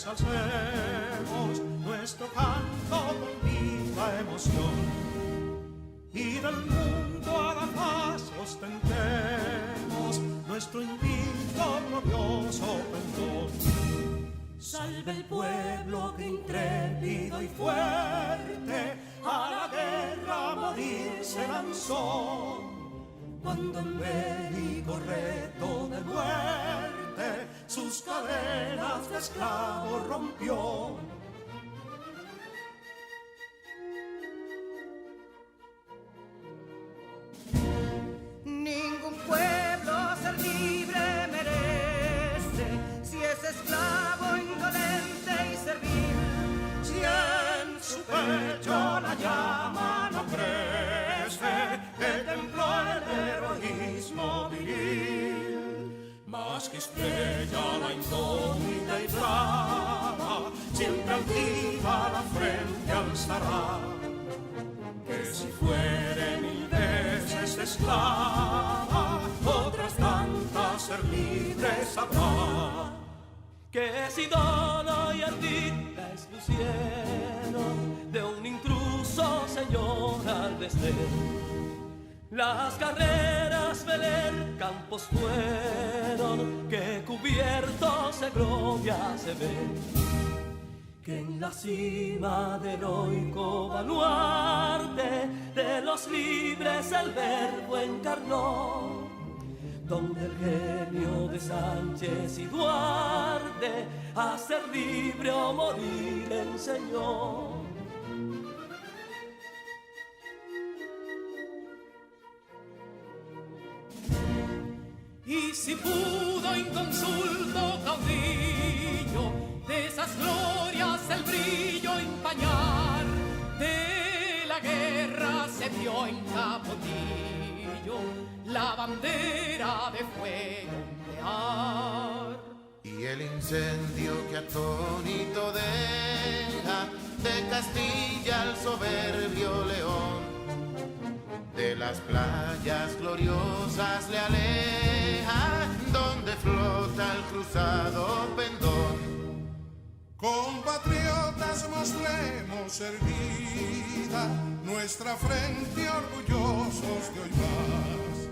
libres alcemos nuestro canto con viva emoción, y del mundo a la paz ostentemos nuestro invicto glorioso pendón. Salve el pueblo que intrépido y fuerte a la guerra a morir se lanzó, cuando en bélico reto de muerte sus cadenas de esclavo rompió. Ningún pueblo ser libre merece si es esclavo, indolente y servil. Si en su pecho la llama no crece, que templó el heroísmo viril, más que estrella la indómita y brava, siempre altiva la frente alzará, que si fuere mil veces esclava, otras tantas ser libres habrá. Que si dono y ardita expusieron de un intruso señor al desdén, las carreras veler campos fueron, que cubiertos de gloria se ven, que en la cima del heroico baluarte de los libres el verbo encarnó, donde el genio de Sánchez y Duarte a ser libre o morir enseñó. Y si pudo inconsulto caudillo de esas glorias el brillo empañar, de la guerra se vio en Capotillo la bandera de fuego ondear. Y el incendio que atónito deja de Castilla al soberbio león, de las playas gloriosas le aleja, donde flota el cruzado pendón. Compatriotas, mostremos erguida nuestra frente orgullosos de hoy más,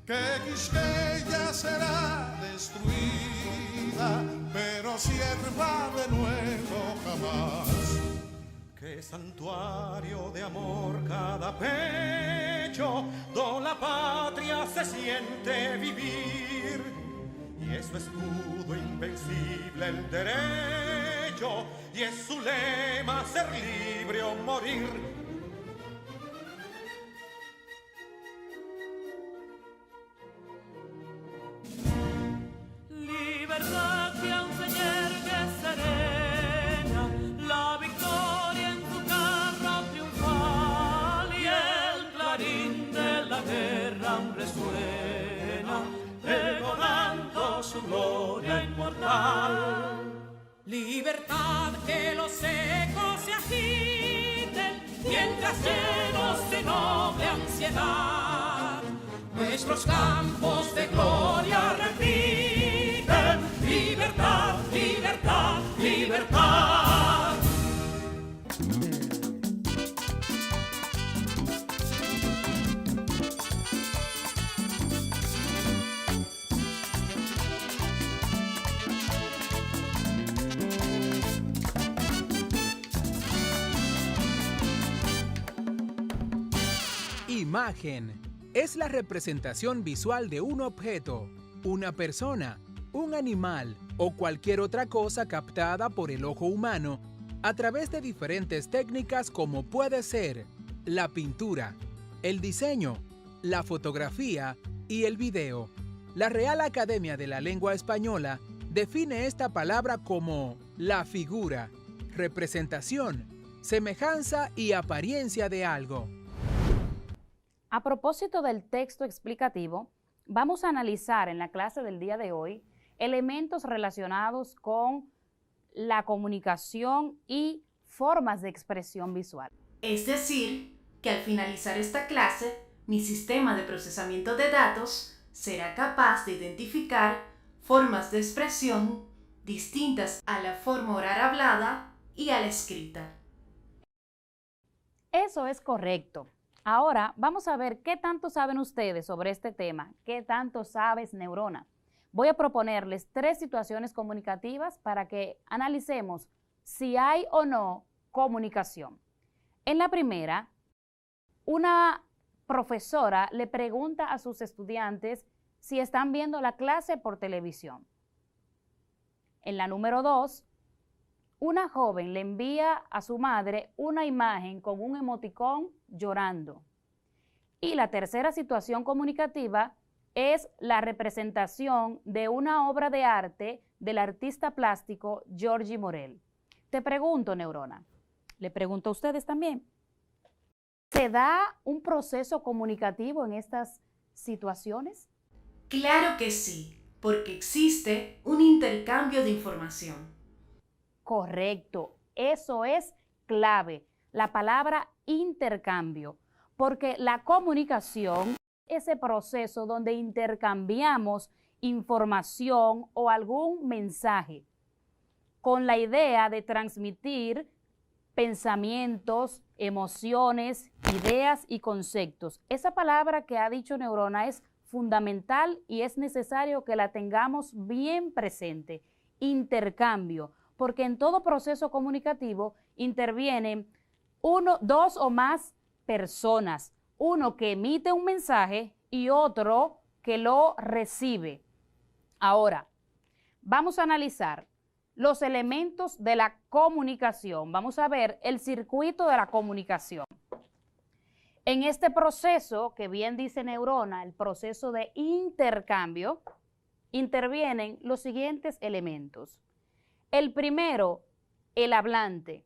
que Quisqueya será destruida, pero sierva de nuevo jamás. Que santuario de amor cada pecho, donde la patria se siente vivir, y es su escudo invencible el derecho, y es su lema ser libre o morir. Libertad que aún se yergue serena, la victoria en su carro triunfal, y el clarín de la guerra aún resuena, pregonando su gloria inmortal. Libertad, que los ecos se agiten, mientras llenos de noble ansiedad, nuestros campos de gloria repiten, libertad, libertad, libertad. Imagen es la representación visual de un objeto, una persona, un animal o cualquier otra cosa captada por el ojo humano a través de diferentes técnicas como puede ser la pintura, el diseño, la fotografía y el video. La Real Academia de la Lengua Española define esta palabra como la figura, representación, semejanza y apariencia de algo. A propósito del texto explicativo, vamos a analizar en la clase del día de hoy elementos relacionados con la comunicación y formas de expresión visual. Es decir, que al finalizar esta clase, mi sistema de procesamiento de datos será capaz de identificar formas de expresión distintas a la forma oral hablada y a la escrita. Eso es correcto. Ahora vamos a ver qué tanto saben ustedes sobre este tema, qué tanto sabes, Neurona. Voy a proponerles 3 situaciones comunicativas para que analicemos si hay o no comunicación. En la primera, una profesora le pregunta a sus estudiantes si están viendo la clase por televisión. En la número 2, una joven le envía a su madre una imagen con un emoticón llorando. Y la tercera situación comunicativa es la representación de una obra de arte del artista plástico Giorgi Morel. Te pregunto, Neurona, le pregunto a ustedes también, ¿se da un proceso comunicativo en estas situaciones? Claro que sí, porque existe un intercambio de información. Correcto, eso es clave, la palabra intercambio, porque la comunicación es ese proceso donde intercambiamos información o algún mensaje con la idea de transmitir pensamientos, emociones, ideas y conceptos. Esa palabra que ha dicho Neurona es fundamental y es necesario que la tengamos bien presente. Intercambio, porque en todo proceso comunicativo intervienen 1, 2 o más personas, uno que emite un mensaje y otro que lo recibe. Ahora, vamos a analizar los elementos de la comunicación. Vamos a ver el circuito de la comunicación. En este proceso, que bien dice Neurona, el proceso de intercambio, intervienen los siguientes elementos. El primero, el hablante.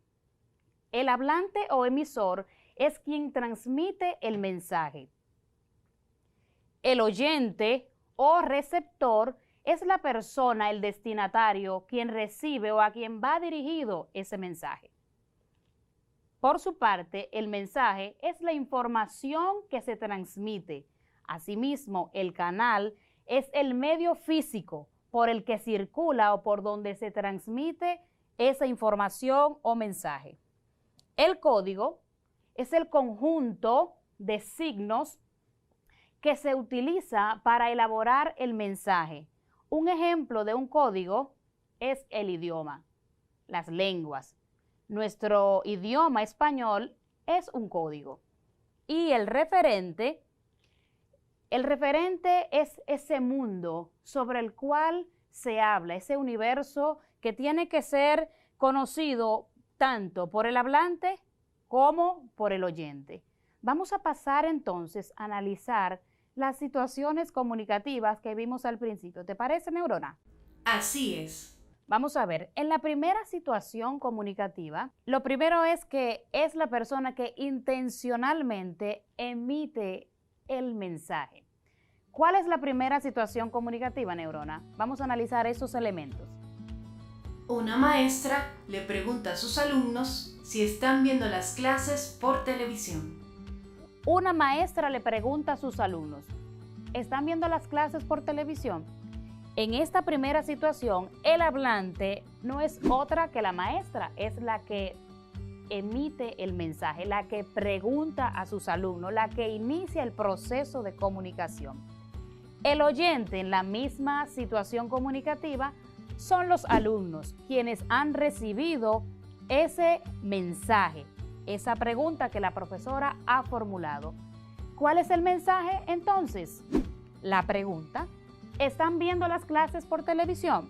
El hablante o emisor es quien transmite el mensaje. El oyente o receptor es la persona, el destinatario, quien recibe o a quien va dirigido ese mensaje. Por su parte, el mensaje es la información que se transmite. Asimismo, el canal es el medio físico por el que circula o por donde se transmite esa información o mensaje. El código es el conjunto de signos que se utiliza para elaborar el mensaje. Un ejemplo de un código es el idioma, las lenguas. Nuestro idioma español es un código. Y el referente es ese mundo sobre el cual se habla, ese universo que tiene que ser conocido tanto por el hablante como por el oyente. Vamos a pasar entonces a analizar las situaciones comunicativas que vimos al principio. ¿Te parece, Neurona? Así es. Vamos a ver, en la primera situación comunicativa, lo primero es que es la persona que intencionalmente emite el mensaje. ¿Cuál es la primera situación comunicativa, Neurona? Vamos a analizar esos elementos. Una maestra le pregunta a sus alumnos si están viendo las clases por televisión. Una maestra le pregunta a sus alumnos, ¿están viendo las clases por televisión? En esta primera situación, el hablante no es otra que la maestra, es la que emite el mensaje, la que pregunta a sus alumnos, la que inicia el proceso de comunicación. El oyente en la misma situación comunicativa son los alumnos, quienes han recibido ese mensaje, esa pregunta que la profesora ha formulado. ¿Cuál es el mensaje entonces? La pregunta, ¿están viendo las clases por televisión?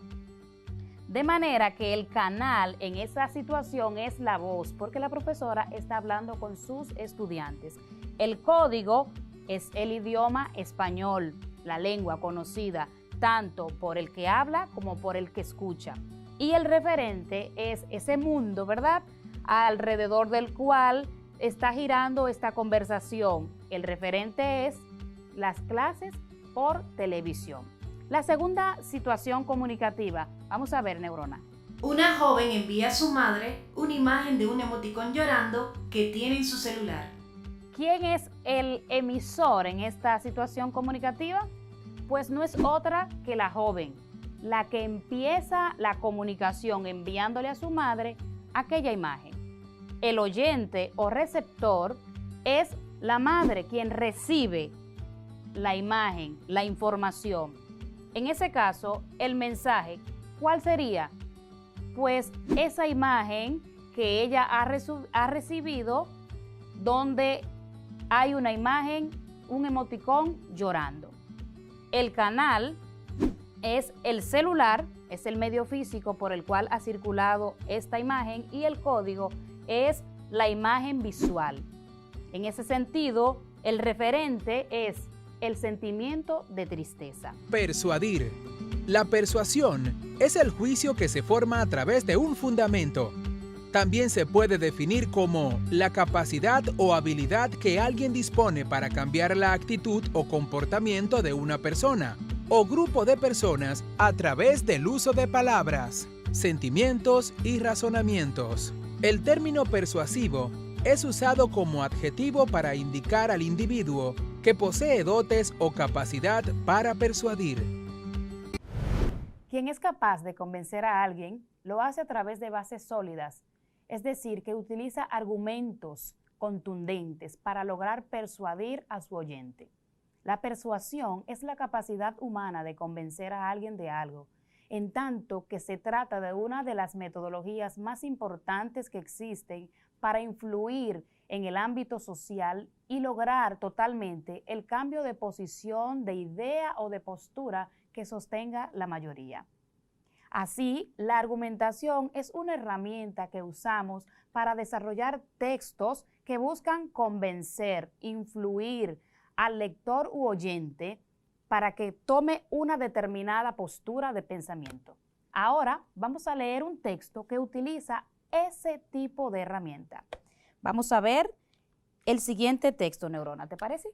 De manera que el canal en esa situación es la voz, porque la profesora está hablando con sus estudiantes. El código es el idioma español, la lengua conocida tanto por el que habla como por el que escucha. Y el referente es ese mundo, ¿verdad?, alrededor del cual está girando esta conversación. El referente es las clases por televisión. La segunda situación comunicativa, vamos a ver, Neurona. Una joven envía a su madre una imagen de un emoticón llorando que tiene en su celular. ¿Quién es el emisor en esta situación comunicativa? Pues no es otra que la joven. la que empieza la comunicación enviándole a su madre aquella imagen. El oyente o receptor es la madre quien recibe la imagen, la información. En ese caso, el mensaje, ¿cuál sería? Pues esa imagen que ella ha recibido, donde hay una imagen, un emoticón llorando. El canal es el celular, es el medio físico por el cual ha circulado esta imagen, y el código es la imagen visual. En ese sentido, el referente es el sentimiento de tristeza. Persuadir. La persuasión es el juicio que se forma a través de un fundamento. También se puede definir como la capacidad o habilidad que alguien dispone para cambiar la actitud o comportamiento de una persona o grupo de personas a través del uso de palabras, sentimientos y razonamientos. El término persuasivo es usado como adjetivo para indicar al individuo que posee dotes o capacidad para persuadir. Quien es capaz de convencer a alguien lo hace a través de bases sólidas, es decir, que utiliza argumentos contundentes para lograr persuadir a su oyente. La persuasión es la capacidad humana de convencer a alguien de algo, en tanto que se trata de una de las metodologías más importantes que existen para influir en el ámbito social y lograr totalmente el cambio de posición, de idea o de postura que sostenga la mayoría. Así, la argumentación es una herramienta que usamos para desarrollar textos que buscan convencer, influir al lector u oyente para que tome una determinada postura de pensamiento. Ahora vamos a leer un texto que utiliza ese tipo de herramienta. Vamos a ver el siguiente texto, Neurona, ¿te parece?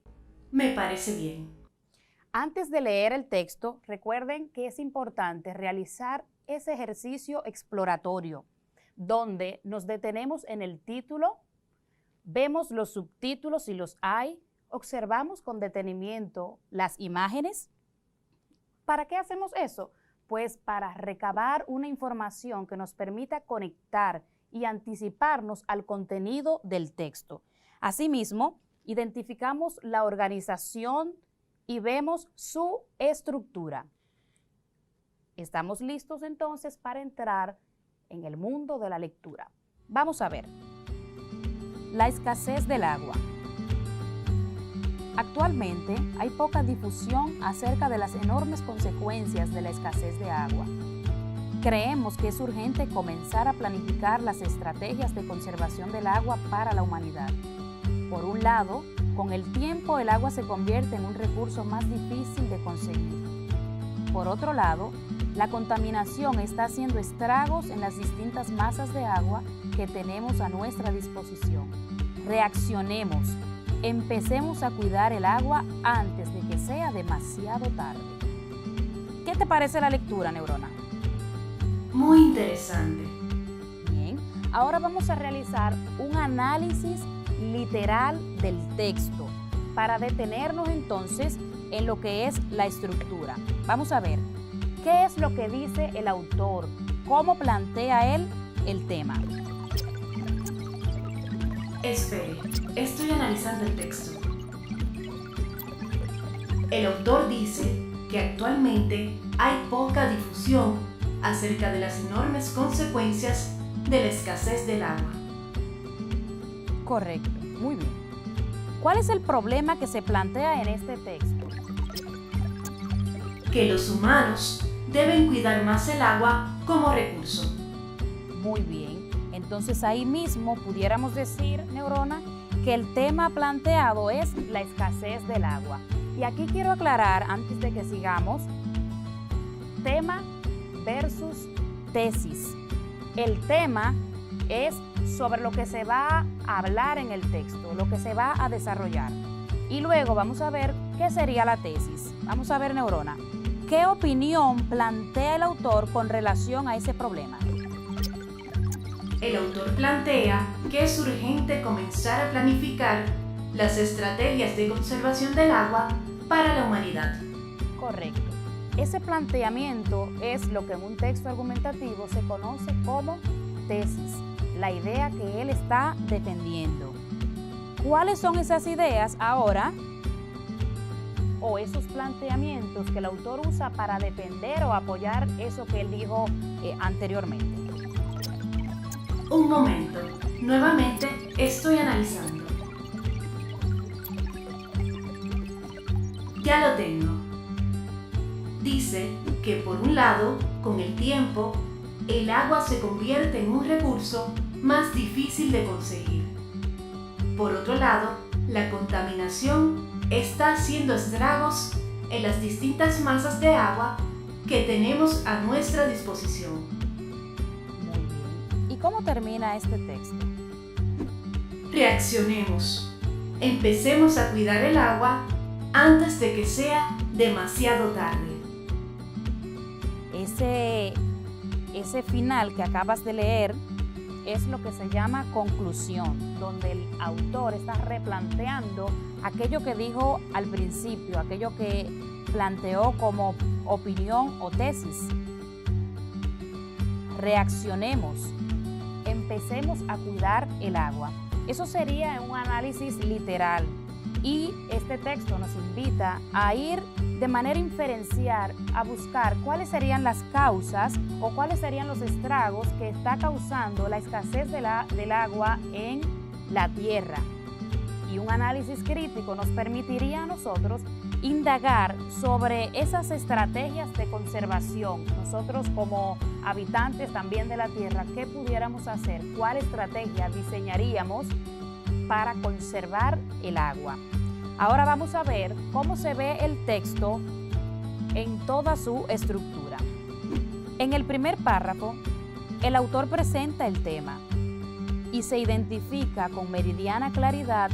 Me parece bien. Antes de leer el texto, recuerden que es importante realizar ese ejercicio exploratorio, donde nos detenemos en el título, vemos los subtítulos si los hay, observamos con detenimiento las imágenes. ¿Para qué hacemos eso? Pues para recabar una información que nos permita conectar y anticiparnos al contenido del texto. Asimismo, identificamos la organización y vemos su estructura. Estamos listos entonces para entrar en el mundo de la lectura. Vamos a ver. La escasez del agua. Actualmente hay poca difusión acerca de las enormes consecuencias de la escasez de agua. Creemos que es urgente comenzar a planificar las estrategias de conservación del agua para la humanidad. Por un lado, con el tiempo el agua se convierte en un recurso más difícil de conseguir. Por otro lado, la contaminación está haciendo estragos en las distintas masas de agua que tenemos a nuestra disposición. Reaccionemos, empecemos a cuidar el agua antes de que sea demasiado tarde. ¿Qué te parece la lectura, Neurona? Muy interesante. Bien, ahora vamos a realizar un análisis literal del texto para detenernos entonces en lo que es la estructura. Vamos a ver qué es lo que dice el autor, cómo plantea él el tema. Espere, estoy analizando el texto. El autor dice que actualmente hay poca difusión acerca de las enormes consecuencias de la escasez del agua. Correcto, muy bien. ¿Cuál es el problema que se plantea en este texto? Que los humanos deben cuidar más el agua como recurso. Muy bien. Entonces ahí mismo pudiéramos decir, Neurona, que el tema planteado es la escasez del agua. Y aquí quiero aclarar, antes de que sigamos, tema versus tesis. El tema es sobre lo que se va a hablar en el texto, lo que se va a desarrollar. Y luego vamos a ver qué sería la tesis. Vamos a ver, Neurona, ¿qué opinión plantea el autor con relación a ese problema? El autor plantea que es urgente comenzar a planificar las estrategias de conservación del agua para la humanidad. Correcto. Ese planteamiento es lo que en un texto argumentativo se conoce como tesis, la idea que él está defendiendo. ¿Cuáles son esas ideas ahora o esos planteamientos que el autor usa para defender o apoyar eso que él dijo anteriormente? Un momento, nuevamente estoy analizando. Ya lo tengo. Dice que por un lado, con el tiempo, el agua se convierte en un recurso más difícil de conseguir. Por otro lado, la contaminación está haciendo estragos en las distintas masas de agua que tenemos a nuestra disposición. Muy bien. ¿Y cómo termina este texto? Reaccionemos. Empecemos a cuidar el agua antes de que sea demasiado tarde. Ese final que acabas de leer es lo que se llama conclusión, donde el autor está replanteando aquello que dijo al principio, aquello que planteó como opinión o tesis. Reaccionemos, empecemos a cuidar el agua. Eso sería un análisis literal y este texto nos invita a ir de manera inferencial a buscar cuáles serían las causas o cuáles serían los estragos que está causando la escasez del agua en la tierra. Y un análisis crítico nos permitiría a nosotros indagar sobre esas estrategias de conservación. Nosotros como habitantes también de la tierra, ¿qué pudiéramos hacer? ¿Cuál estrategia diseñaríamos para conservar el agua? Ahora vamos a ver cómo se ve el texto en toda su estructura. En el primer párrafo, el autor presenta el tema y se identifica con meridiana claridad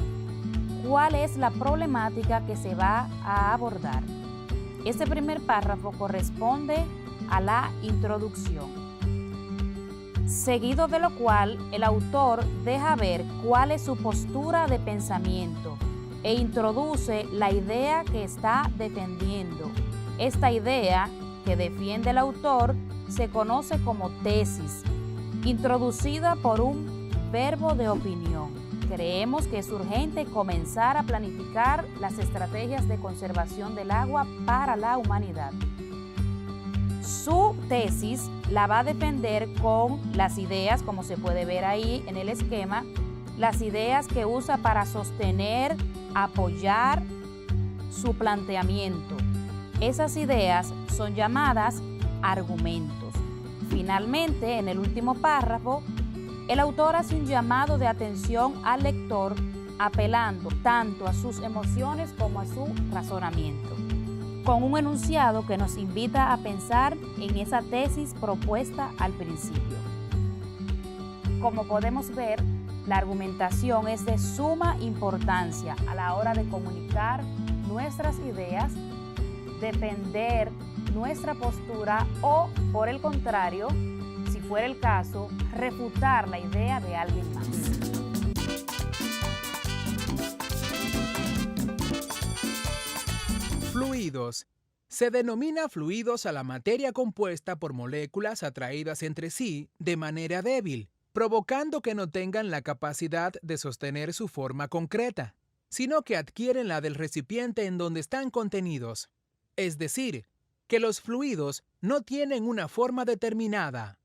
cuál es la problemática que se va a abordar. Este primer párrafo corresponde a la introducción, seguido de lo cual el autor deja ver cuál es su postura de pensamiento e introduce la idea que está defendiendo. Esta idea que defiende el autor se conoce como tesis, introducida por un verbo de opinión. Creemos que es urgente comenzar a planificar las estrategias de conservación del agua para la humanidad. Su tesis la va a defender con las ideas, como se puede ver ahí en el esquema, las ideas que usa para sostener, apoyar su planteamiento. Esas ideas son llamadas argumentos. Finalmente, en el último párrafo, el autor hace un llamado de atención al lector, apelando tanto a sus emociones como a su razonamiento, con un enunciado que nos invita a pensar en esa tesis propuesta al principio. Como podemos ver, la argumentación es de suma importancia a la hora de comunicar nuestras ideas, defender nuestra postura o, por el contrario, si fuera el caso, refutar la idea de alguien más. Fluidos. Se denomina fluidos a la materia compuesta por moléculas atraídas entre sí de manera débil, provocando que no tengan la capacidad de sostener su forma concreta, sino que adquieren la del recipiente en donde están contenidos. Es decir, que los fluidos no tienen una forma determinada,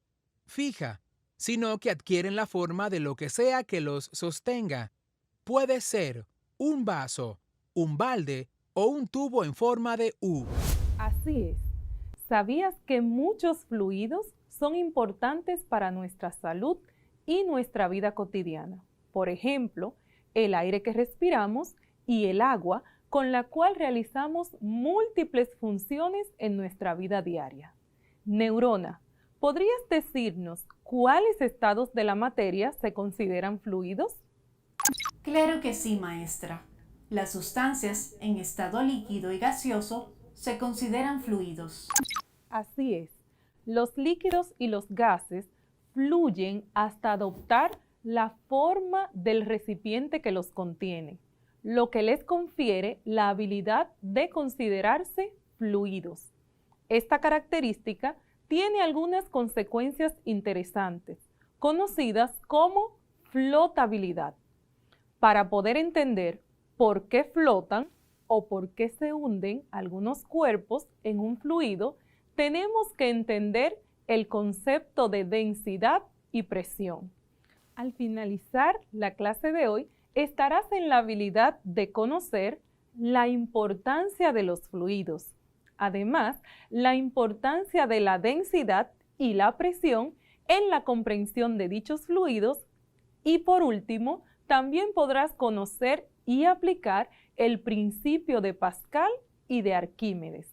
fija, sino que adquieren la forma de lo que sea que los sostenga. Puede ser un vaso, un balde o un tubo en forma de U. Así es. ¿Sabías que muchos fluidos son importantes para nuestra salud y nuestra vida cotidiana? Por ejemplo, el aire que respiramos y el agua con la cual realizamos múltiples funciones en nuestra vida diaria. Neurona, ¿podrías decirnos cuáles estados de la materia se consideran fluidos? Claro que sí, maestra. Las sustancias en estado líquido y gaseoso se consideran fluidos. Así es. Los líquidos y los gases fluyen hasta adoptar la forma del recipiente que los contiene, lo que les confiere la habilidad de considerarse fluidos. Esta característica tiene algunas consecuencias interesantes, conocidas como flotabilidad. Para poder entender por qué flotan o por qué se hunden algunos cuerpos en un fluido, tenemos que entender el concepto de densidad y presión. Al finalizar la clase de hoy, estarás en la habilidad de conocer la importancia de los fluidos. Además, la importancia de la densidad y la presión en la comprensión de dichos fluidos. Y por último, también podrás conocer y aplicar el principio de Pascal y de Arquímedes.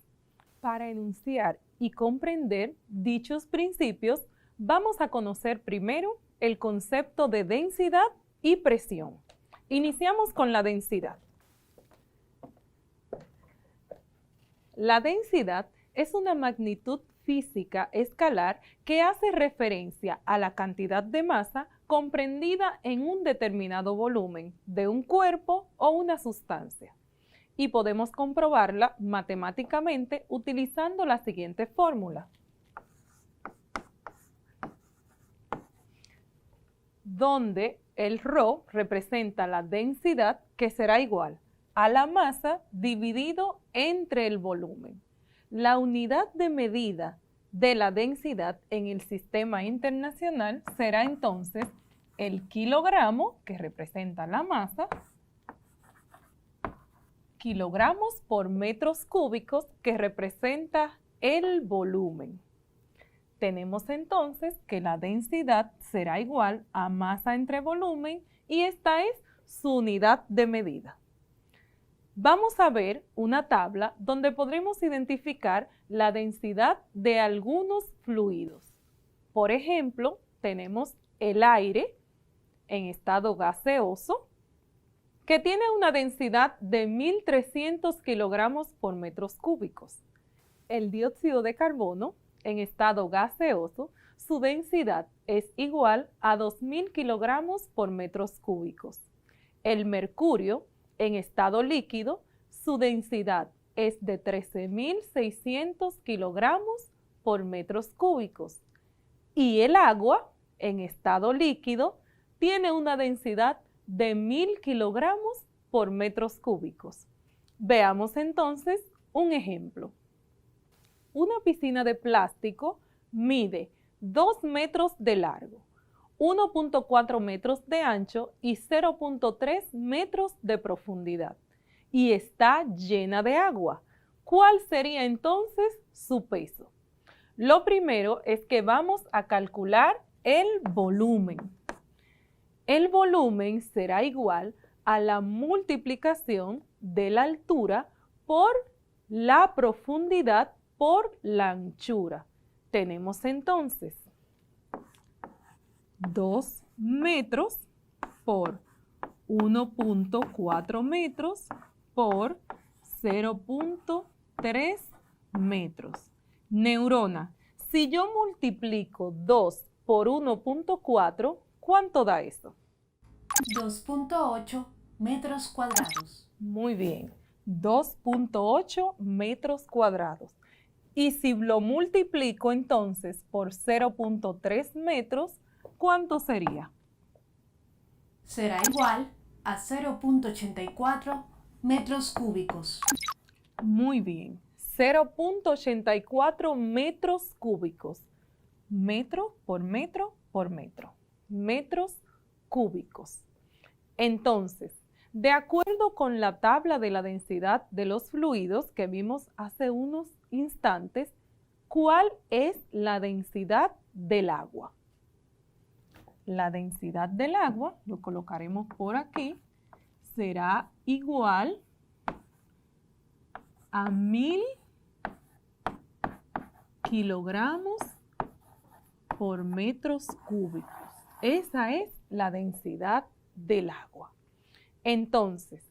Para enunciar y comprender dichos principios, vamos a conocer primero el concepto de densidad y presión. Iniciamos con la densidad. La densidad es una magnitud física escalar que hace referencia a la cantidad de masa comprendida en un determinado volumen de un cuerpo o una sustancia. Y podemos comprobarla matemáticamente utilizando la siguiente fórmula, donde el ρ representa la densidad, que será igual a la masa dividido entre el volumen. La unidad de medida de la densidad en el sistema internacional será entonces el kilogramo, que representa la masa, kilogramos por metros cúbicos, que representa el volumen. Tenemos entonces que la densidad será igual a masa entre volumen y esta es su unidad de medida. Vamos a ver una tabla donde podremos identificar la densidad de algunos fluidos. Por ejemplo, tenemos el aire en estado gaseoso, que tiene una densidad de 1.300 kilogramos por metros cúbicos. El dióxido de carbono en estado gaseoso, su densidad es igual a 2.000 kilogramos por metros cúbicos. El mercurio en estado líquido, su densidad es de 13.600 kilogramos por metros cúbicos. Y el agua en estado líquido tiene una densidad de 1.000 kilogramos por metros cúbicos. Veamos entonces un ejemplo. Una piscina de plástico mide 2 metros de largo, 1.4 metros de ancho y 0.3 metros de profundidad y está llena de agua. ¿Cuál sería entonces su peso? Lo primero es que vamos a calcular el volumen. El volumen será igual a la multiplicación de la altura por la profundidad por la anchura. Tenemos entonces 2 metros por 1.4 metros por 0.3 metros. Neurona, si yo multiplico 2 por 1.4, ¿cuánto da eso? 2.8 metros cuadrados. Muy bien, 2.8 metros cuadrados. Y si lo multiplico entonces por 0.3 metros, ¿cuánto sería? Será igual a 0.84 metros cúbicos. Muy bien, 0.84 metros cúbicos. Metro por metro por metro. Metros cúbicos. Entonces, de acuerdo con la tabla de la densidad de los fluidos que vimos hace unos instantes, ¿cuál es la densidad del agua? La densidad del agua, lo colocaremos por aquí, será igual a 1000 kilogramos por metros cúbicos. Esa es la densidad del agua. Entonces,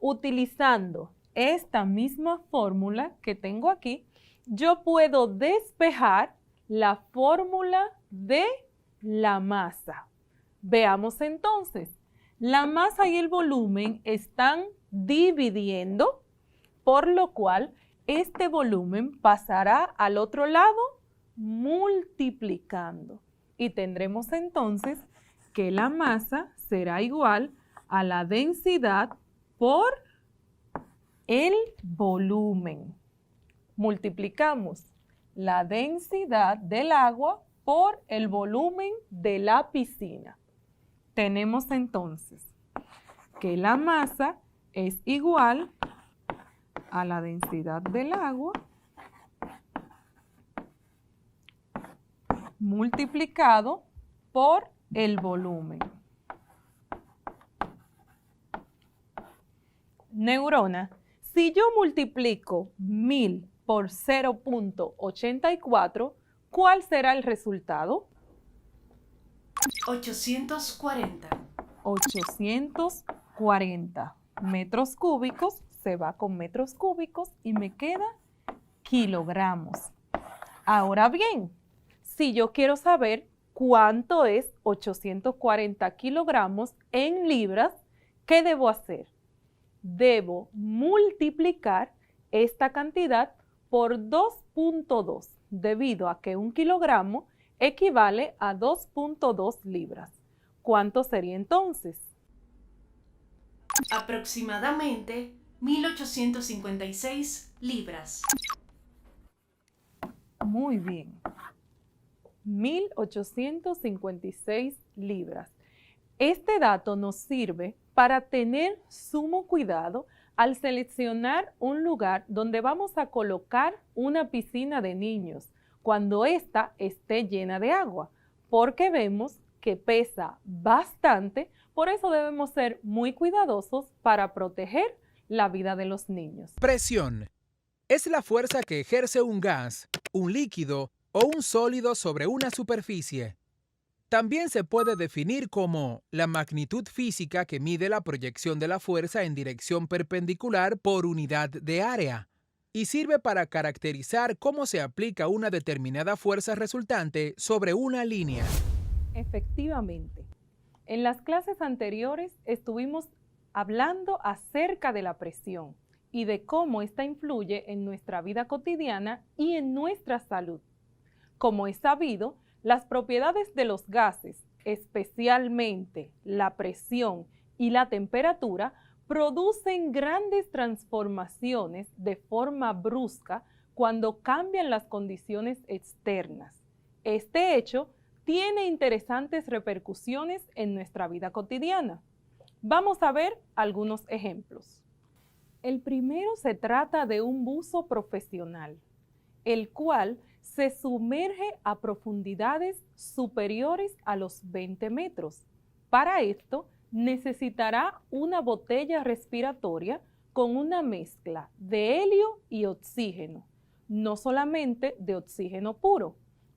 utilizando esta misma fórmula que tengo aquí, yo puedo despejar la fórmula de la masa. Veamos entonces, la masa y el volumen están dividiendo, por lo cual este volumen pasará al otro lado multiplicando. Y tendremos entonces que la masa será igual a la densidad por el volumen. Multiplicamos la densidad del agua por el volumen de la piscina. Tenemos entonces que la masa es igual a la densidad del agua multiplicado por el volumen. Neurona, si yo multiplico 1000 por 0.84, ¿cuál será el resultado? 840. 840 metros cúbicos se va con metros cúbicos y me queda kilogramos. Ahora bien, si yo quiero saber cuánto es 840 kilogramos en libras, ¿qué debo hacer? Debo multiplicar esta cantidad por 2.2, debido a que un kilogramo equivale a 2.2 libras. ¿Cuánto sería entonces? Aproximadamente 1856 libras. Muy bien. 1856 libras. Este dato nos sirve para tener sumo cuidado al seleccionar un lugar donde vamos a colocar una piscina de niños cuando ésta esté llena de agua, porque vemos que pesa bastante, por eso debemos ser muy cuidadosos para proteger la vida de los niños. Presión. Es la fuerza que ejerce un gas, un líquido o un sólido sobre una superficie. También se puede definir como la magnitud física que mide la proyección de la fuerza en dirección perpendicular por unidad de área y sirve para caracterizar cómo se aplica una determinada fuerza resultante sobre una línea. Efectivamente. En las clases anteriores estuvimos hablando acerca de la presión y de cómo ésta influye en nuestra vida cotidiana y en nuestra salud. Como es sabido, las propiedades de los gases, especialmente la presión y la temperatura, producen grandes transformaciones de forma brusca cuando cambian las condiciones externas. Este hecho tiene interesantes repercusiones en nuestra vida cotidiana. Vamos a ver algunos ejemplos. El primero se trata de un buzo profesional, el cual se sumerge a profundidades superiores a los 20 metros. Para esto, necesitará una botella respiratoria con una mezcla de helio y oxígeno, no solamente de oxígeno puro.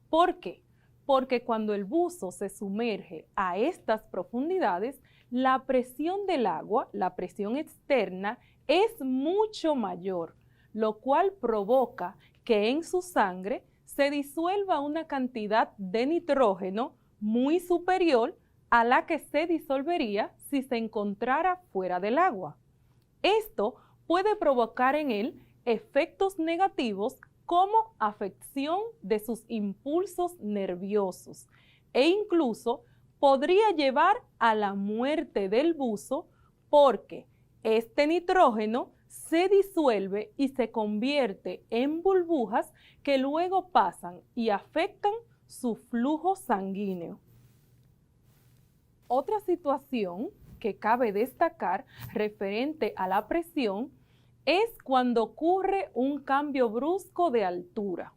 ¿Por qué? Porque cuando el buzo se sumerge a estas profundidades, la presión del agua, la presión externa, es mucho mayor, lo cual provoca que en su sangre se disuelva una cantidad de nitrógeno muy superior a la que se disolvería si se encontrara fuera del agua. Esto puede provocar en él efectos negativos como afección de sus impulsos nerviosos e incluso podría llevar a la muerte del buzo porque este nitrógeno se disuelve y se convierte en burbujas que luego pasan y afectan su flujo sanguíneo. Otra situación que cabe destacar referente a la presión es cuando ocurre un cambio brusco de altura.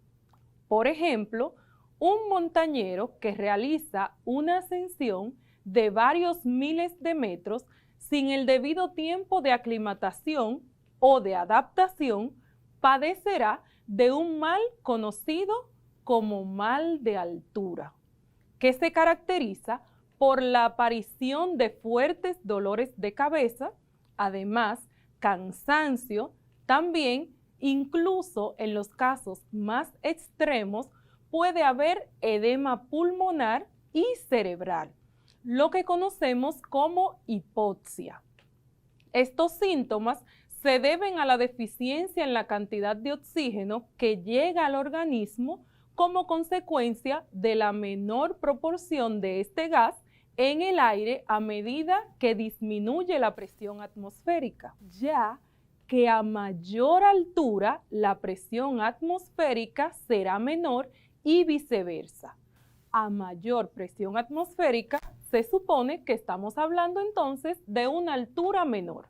Por ejemplo, un montañero que realiza una ascensión de varios miles de metros sin el debido tiempo de aclimatación o de adaptación, padecerá de un mal conocido como mal de altura, que se caracteriza por la aparición de fuertes dolores de cabeza, además cansancio, también incluso en los casos más extremos puede haber edema pulmonar y cerebral, lo que conocemos como hipoxia. Estos síntomas se deben a la deficiencia en la cantidad de oxígeno que llega al organismo como consecuencia de la menor proporción de este gas en el aire a medida que disminuye la presión atmosférica, ya que a mayor altura la presión atmosférica será menor y viceversa. A mayor presión atmosférica se supone que estamos hablando entonces de una altura menor.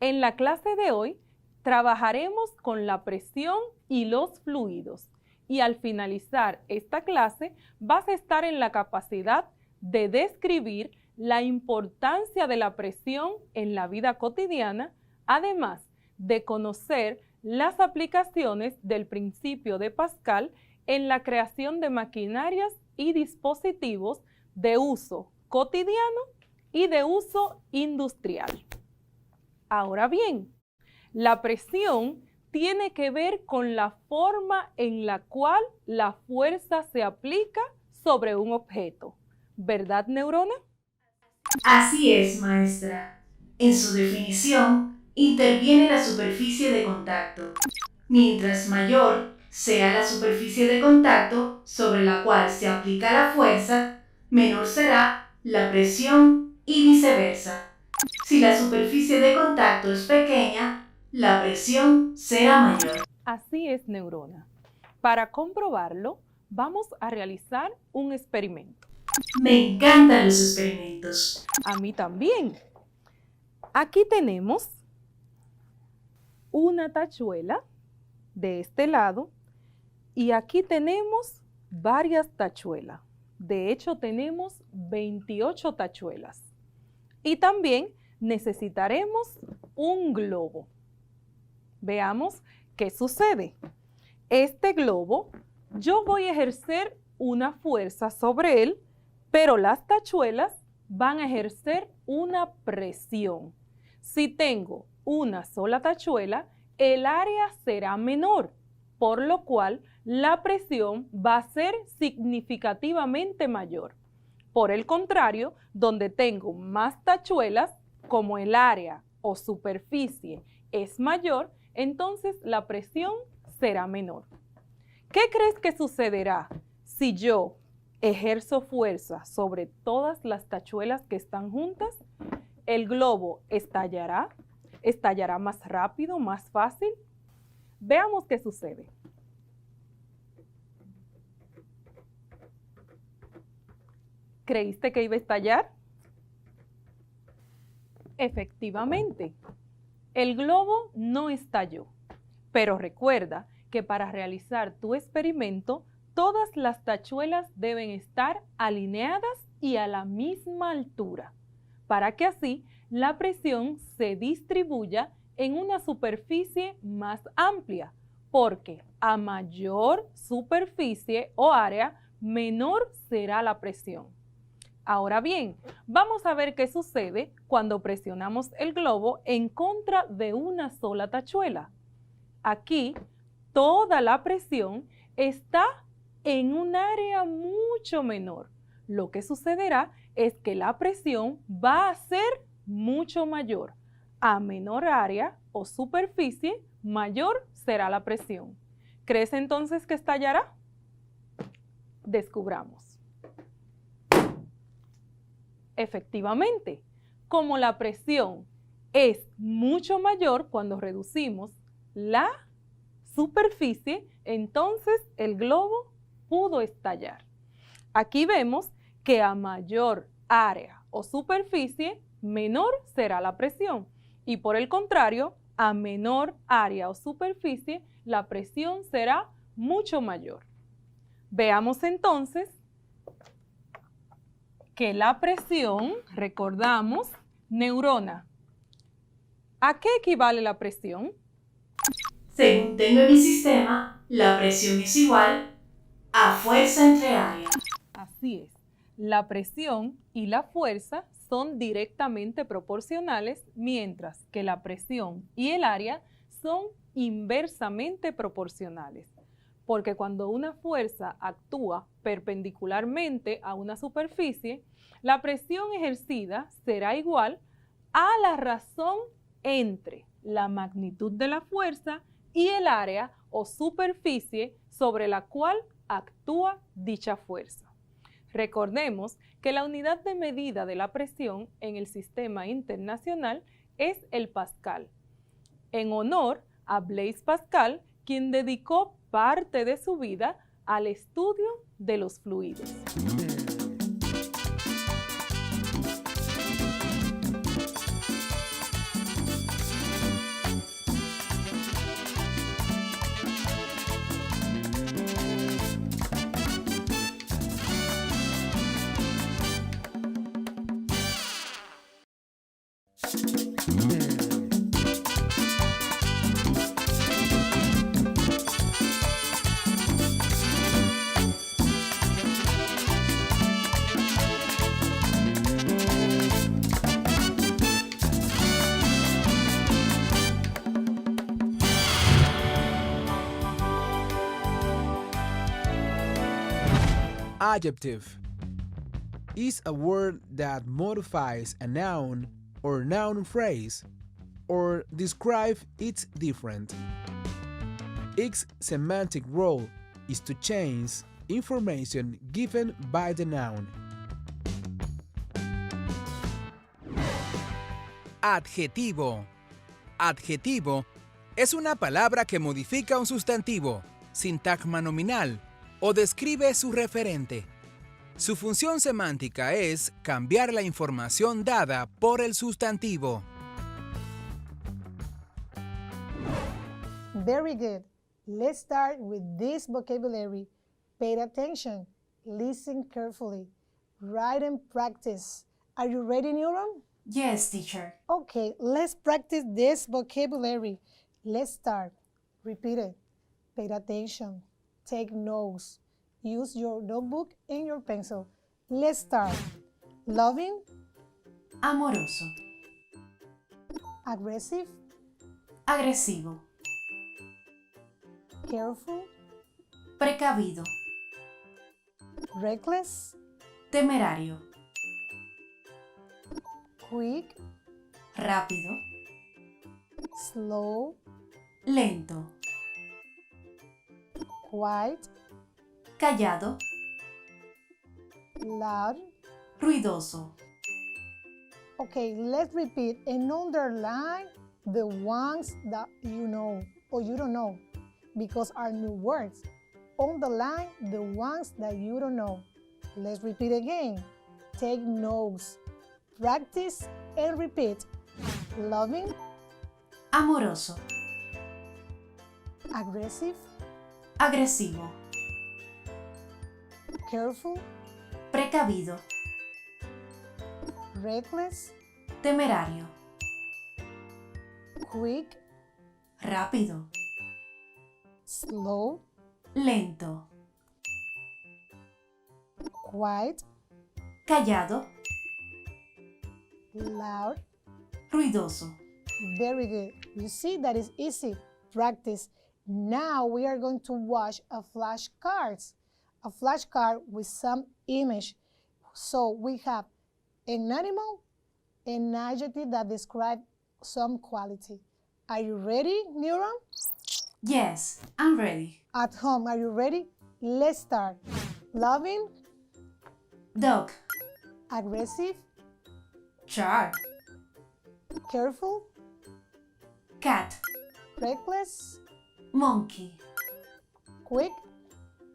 En la clase de hoy trabajaremos con la presión y los fluidos y al finalizar esta clase vas a estar en la capacidad de describir la importancia de la presión en la vida cotidiana, además de conocer las aplicaciones del principio de Pascal en la creación de maquinarias y dispositivos de uso cotidiano y de uso industrial. Ahora bien, la presión tiene que ver con la forma en la cual la fuerza se aplica sobre un objeto. ¿Verdad, Neurona? Así es, maestra. En su definición, interviene la superficie de contacto. Mientras mayor sea la superficie de contacto sobre la cual se aplica la fuerza, menor será la presión y viceversa. Si la superficie de contacto es pequeña, la presión será mayor. Así es, Neurona. Para comprobarlo, vamos a realizar un experimento. Me encantan los experimentos. A mí también. Aquí tenemos una tachuela de este lado y aquí tenemos varias tachuelas. De hecho, tenemos 28 tachuelas. Y también necesitaremos un globo. Veamos qué sucede. Este globo, yo voy a ejercer una fuerza sobre él, pero las tachuelas van a ejercer una presión. Si tengo una sola tachuela, el área será menor, por lo cual la presión va a ser significativamente mayor. Por el contrario, donde tengo más tachuelas, como el área o superficie es mayor, entonces la presión será menor. ¿Qué crees que sucederá si yo ejerzo fuerza sobre todas las tachuelas que están juntas? ¿El globo estallará? ¿Estallará más rápido, más fácil? Veamos qué sucede. ¿Creíste que iba a estallar? Efectivamente, el globo no estalló. Pero recuerda que para realizar tu experimento, todas las tachuelas deben estar alineadas y a la misma altura, para que así la presión se distribuya en una superficie más amplia, porque a mayor superficie o área, menor será la presión. Ahora bien, vamos a ver qué sucede cuando presionamos el globo en contra de una sola tachuela. Aquí, toda la presión está en un área mucho menor. Lo que sucederá es que la presión va a ser mucho mayor. A menor área o superficie, mayor será la presión. ¿Crees entonces que estallará? Descubramos. Efectivamente, como la presión es mucho mayor cuando reducimos la superficie, entonces el globo pudo estallar. Aquí vemos que a mayor área o superficie, menor será la presión. Y por el contrario, a menor área o superficie, la presión será mucho mayor. Veamos entonces que la presión, recordamos, neurona. ¿A qué equivale la presión? Según tengo en mi sistema, la presión es igual a fuerza entre área. Así es. La presión y la fuerza son directamente proporcionales, mientras que la presión y el área son inversamente proporcionales. Porque cuando una fuerza actúa perpendicularmente a una superficie, la presión ejercida será igual a la razón entre la magnitud de la fuerza y el área o superficie sobre la cual actúa dicha fuerza. Recordemos que la unidad de medida de la presión en el sistema internacional es el pascal, en honor a Blaise Pascal, quien dedicó parte de su vida al estudio de los fluidos. Adjective is a word that modifies a noun or noun phrase or describes its different. Its semantic role is to change information given by the noun. Adjetivo. Adjetivo es una palabra que modifica un sustantivo, sintagma nominal, o describe su referente. Su función semántica es cambiar la información dada por el sustantivo. Very good. Let's start with this vocabulary. Pay attention. Listen carefully. Write and practice. Are you ready, Neuron? Yes, teacher. Okay, let's practice this vocabulary. Let's start. Repeat it. Pay attention. Take notes. Use your notebook and your pencil. Let's start. Loving, Amoroso. aggressive, Agresivo. careful, Precavido. reckless, Temerario. quick, Rápido. slow, Lento. quiet, Callado. loud. Ruidoso. Okay, let's repeat and underline the ones that you know or you don't know because are new words. Underline the ones that you don't know. Let's repeat again. Take notes. Practice and repeat. Loving, Amoroso. aggressive, Agresivo. careful, Precavido. reckless, Temerario. quick, Rápido. slow, Lento. quiet, Callado. loud. Ruidoso. Very good. You see that is easy. Practice. Now we are going to watch a flashcards. A flashcard with some image. So we have an animal, an adjective that describe some quality. Are you ready, Neuron? Yes, I'm ready. At home, are you ready? Let's start. Loving, Dog. aggressive, Shark. careful, Cat. reckless, Monkey. quick.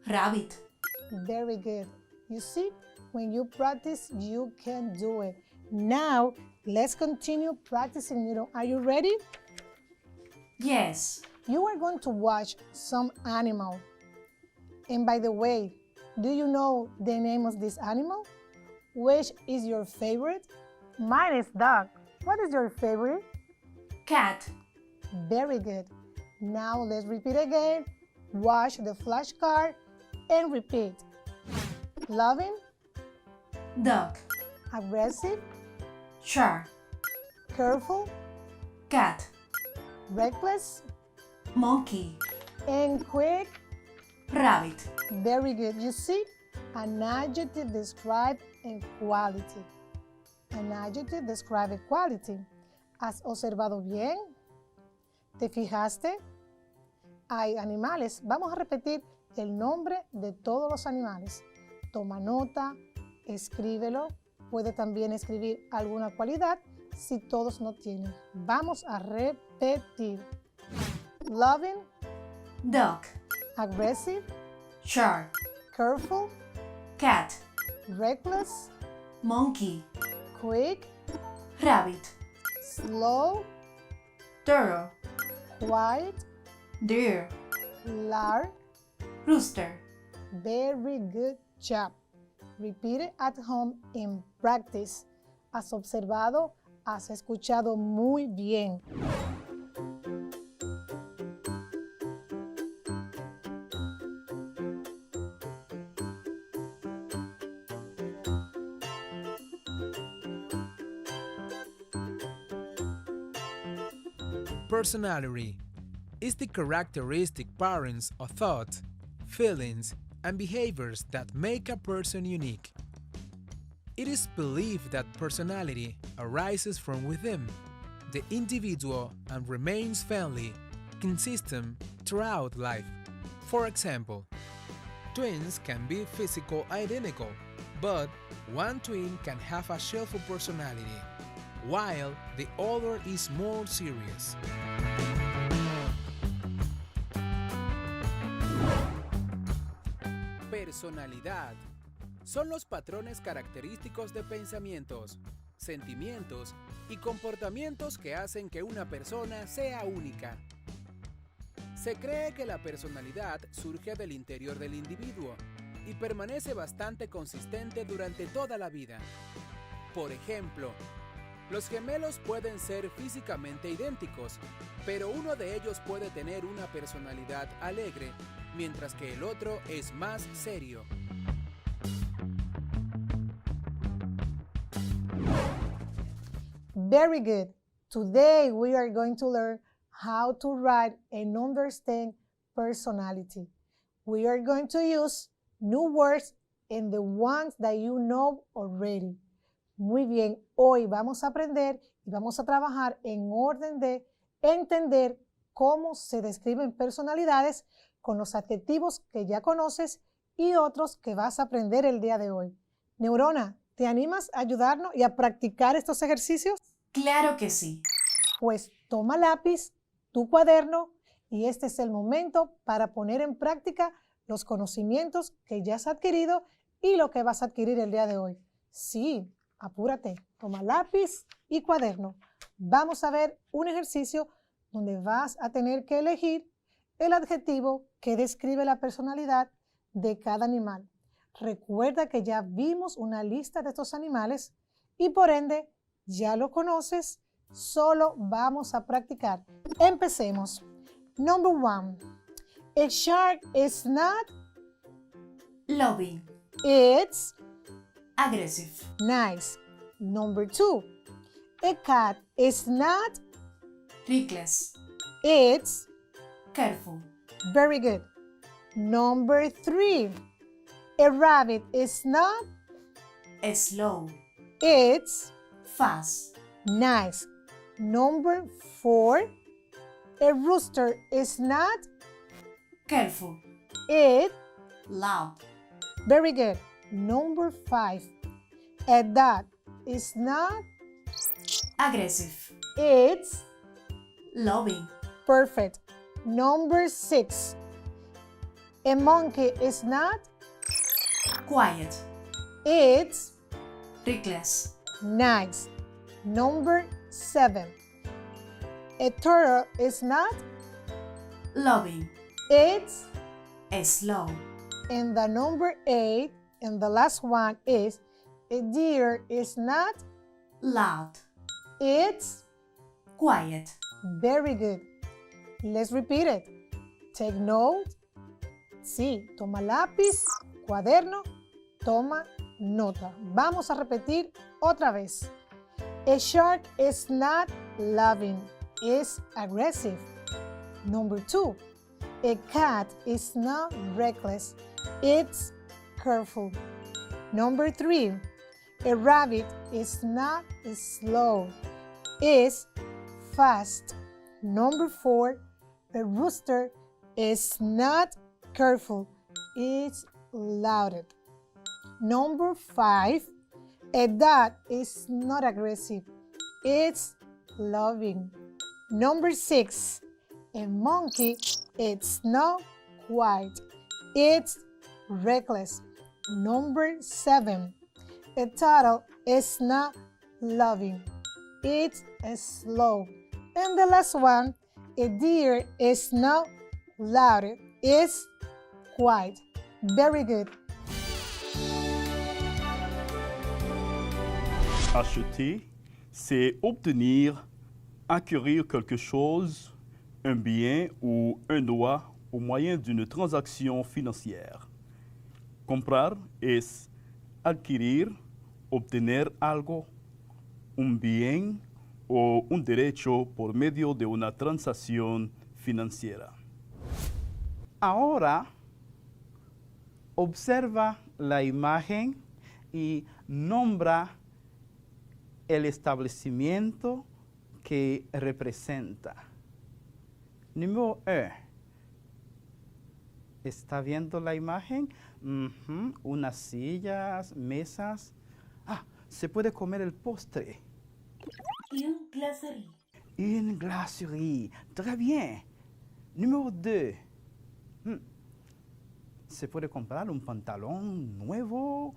Rabbit. Very good. You see, when you practice, you can do it. Now, let's continue practicing, Neuron. Are you ready? Yes. You are going to watch some animal. And by the way, do you know the name of this animal? Which is your favorite? Mine is dog. What is your favorite? Cat. Very good. Now let's repeat again. Watch the flashcard and repeat. Loving, Dog. aggressive, Shark. careful, Cat. reckless, Monkey. and quick. Rabbit. Very good. You see, an adjective describes equality. An adjective describes equality. ¿Has observado bien? ¿Te fijaste? Hay animales. Vamos a repetir el nombre de todos los animales. Toma nota, escríbelo. Puede también escribir alguna cualidad si todos no tienen. Vamos a repetir. Loving, Dog. aggressive, Shark. careful, Cat. reckless, Monkey. quick, Rabbit. slow, Turtle. quiet, Deer. large. Rooster. Very good job. Repeat it at home in practice. Has observado, has escuchado muy bien. Personality is the characteristic patterns of thought, feelings, and behaviors that make a person unique. It is believed that personality arises from within the individual and remains family, consistent throughout life. For example, twins can be physically identical, but one twin can have a cheerful personality, while the other is more serious. Personalidad son los patrones característicos de pensamientos, sentimientos y comportamientos que hacen que una persona sea única. Se cree que la personalidad surge del interior del individuo y permanece bastante consistente durante toda la vida. Por ejemplo, los gemelos pueden ser físicamente idénticos, pero uno de ellos puede tener una personalidad alegre, mientras que el otro es más serio. Very good. Today we are going to learn how to write and understand personality. We are going to use new words and the ones that you know already. Muy bien, hoy vamos a aprender y vamos a trabajar en orden de entender cómo se describen personalidades con los adjetivos que ya conoces y otros que vas a aprender el día de hoy. Neurona, ¿te animas a ayudarnos y a practicar estos ejercicios? Claro que sí. Pues toma lápiz, tu cuaderno y este es el momento para poner en práctica los conocimientos que ya has adquirido y lo que vas a adquirir el día de hoy. Sí, apúrate, toma lápiz y cuaderno. Vamos a ver un ejercicio donde vas a tener que elegir el adjetivo que describe la personalidad de cada animal. Recuerda que ya vimos una lista de estos animales y por ende ya lo conoces, solo vamos a practicar. Empecemos. Number 1. A shark is not Loving. It's Aggressive. nice. Number 2. A cat is not Reckless. It's Careful. very good. Number 3. A rabbit is not Slow. It's Fast. nice. Number 4. A rooster is not Careful. It's Loud. very good. Number 5. A dog is not Aggressive. It's Loving. perfect. Number 6. A monkey is not Quiet. It's Reckless. nice. Number 7. A turtle is not Loving. It's Slow. and the number 8 and the last one is a deer is not Loud. It's Quiet. very good. Let's repeat it. Take note. Sí, toma lápiz, cuaderno, toma nota. Vamos a repetir otra vez. A shark is not loving, it's aggressive. Number 2. A cat is not reckless, it's careful. Number 3. A rabbit is not slow, it's fast. Number 4, a rooster is not careful, it's loud. Number 5, a dog is not aggressive, it's loving. Number 6, a monkey is not quiet, it's reckless. Number 7, a turtle is not loving, it's slow. And the last one, a deer is not loud, it's quiet. Very good. Acheter, c'est obtenir, acquérir quelque chose, un bien ou un droit au moyen d'une transaction financière. Comprar es adquirir, obtener algo, un bien o un derecho por medio de una transacción financiera. Ahora, observa la imagen y nombra el establecimiento que representa. Número 1. ¿Está viendo la imagen? Unas sillas, mesas. Ah, se puede comer el postre. Une glacerie. Une glacerie. Très bien. Número 2. Se puede comprar un pantalón nuevo,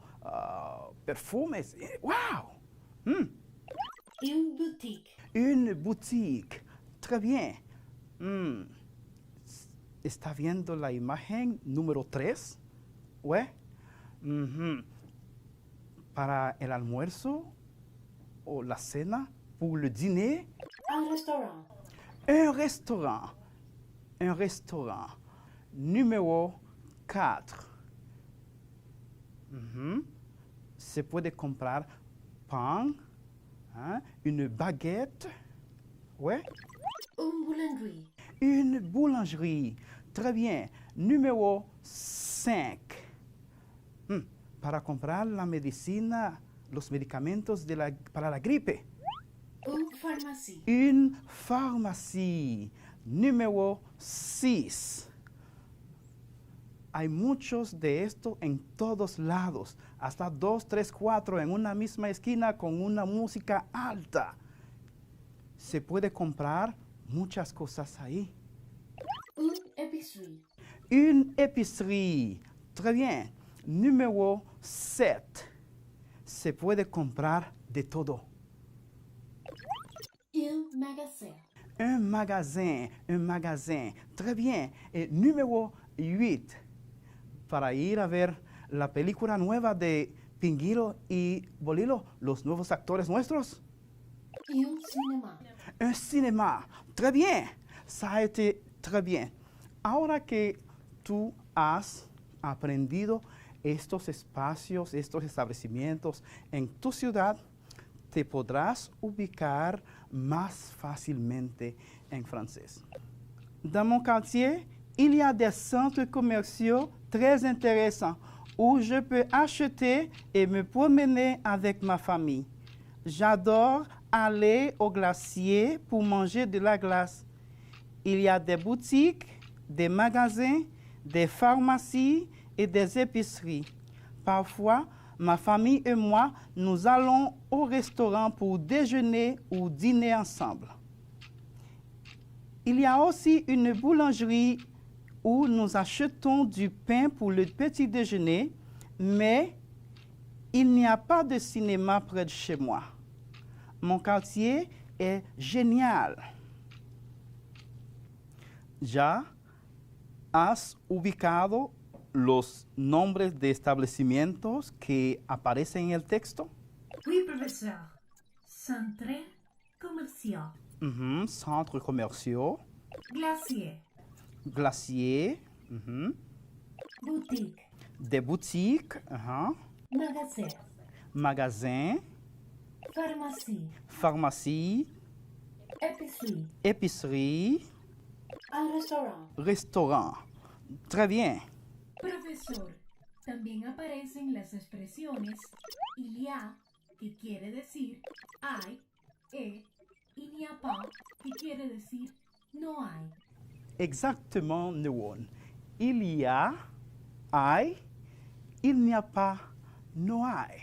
perfumes. ¡Wow! Une boutique. Une boutique. Très bien. ¿Está viendo la imagen número 3? ¿Ouais? Para el almuerzo o la cena, pour le dîner. Un restaurant. Un restaurant. Un restaurant. Numéro 4. Se puede comprar pan, une baguette. Ouais? Une boulangerie. Une boulangerie. Très bien. Numéro 5. Para comprar la medicina, los medicamentos para la gripe. Une pharmacie. Une pharmacie. Número 6. Hay muchos de estos en todos lados, hasta 2, 3, 4 en una misma esquina con una música alta. Se puede comprar muchas cosas ahí. Une épicerie. Une épicerie. Très bien. Número 7. Se puede comprar de todo. Un magasin. Un magasin. Un magasin. Très bien. Número 8. Para ir a ver la película nueva de Pinguilo y Bolilo, los nuevos actores nuestros. Un cinéma. Un cinéma. Très bien. Ça a été très bien. Ahora que tú has aprendido estos espacios, estos establecimientos en tu ciudad, te podrás ubicar más fácilmente en francés. Dans mon quartier, il y a des centres commerciaux très intéressants où je peux acheter et me promener avec ma famille. J'adore aller au glacier pour manger de la glace. Il y a des boutiques, des magasins, des pharmacies et des épiceries. Parfois, ma famille et moi, nous allons au restaurant pour déjeuner ou dîner ensemble. Il y a aussi une boulangerie où nous achetons du pain pour le petit déjeuner, mais il n'y a pas de cinéma près de chez moi. Mon quartier est génial. ¿Ya has ubicado los nombres de establecimientos que aparecen en el texto? Oui, professeur. Centre commercial. Centres commerciaux. Glacier. Glacier. Boutique. Des boutiques. Magasin. Magasin. Pharmacie. Pharmacie. Épicerie. Épicerie. Un restaurant. Restaurant. Très bien. Profesor, también aparecen las expresiones il y a, que quiere decir hay, Il n'y a pas, que quiere decir no hay. Exactement, Newon. Il y a, hay, il n'y a pas, no hay.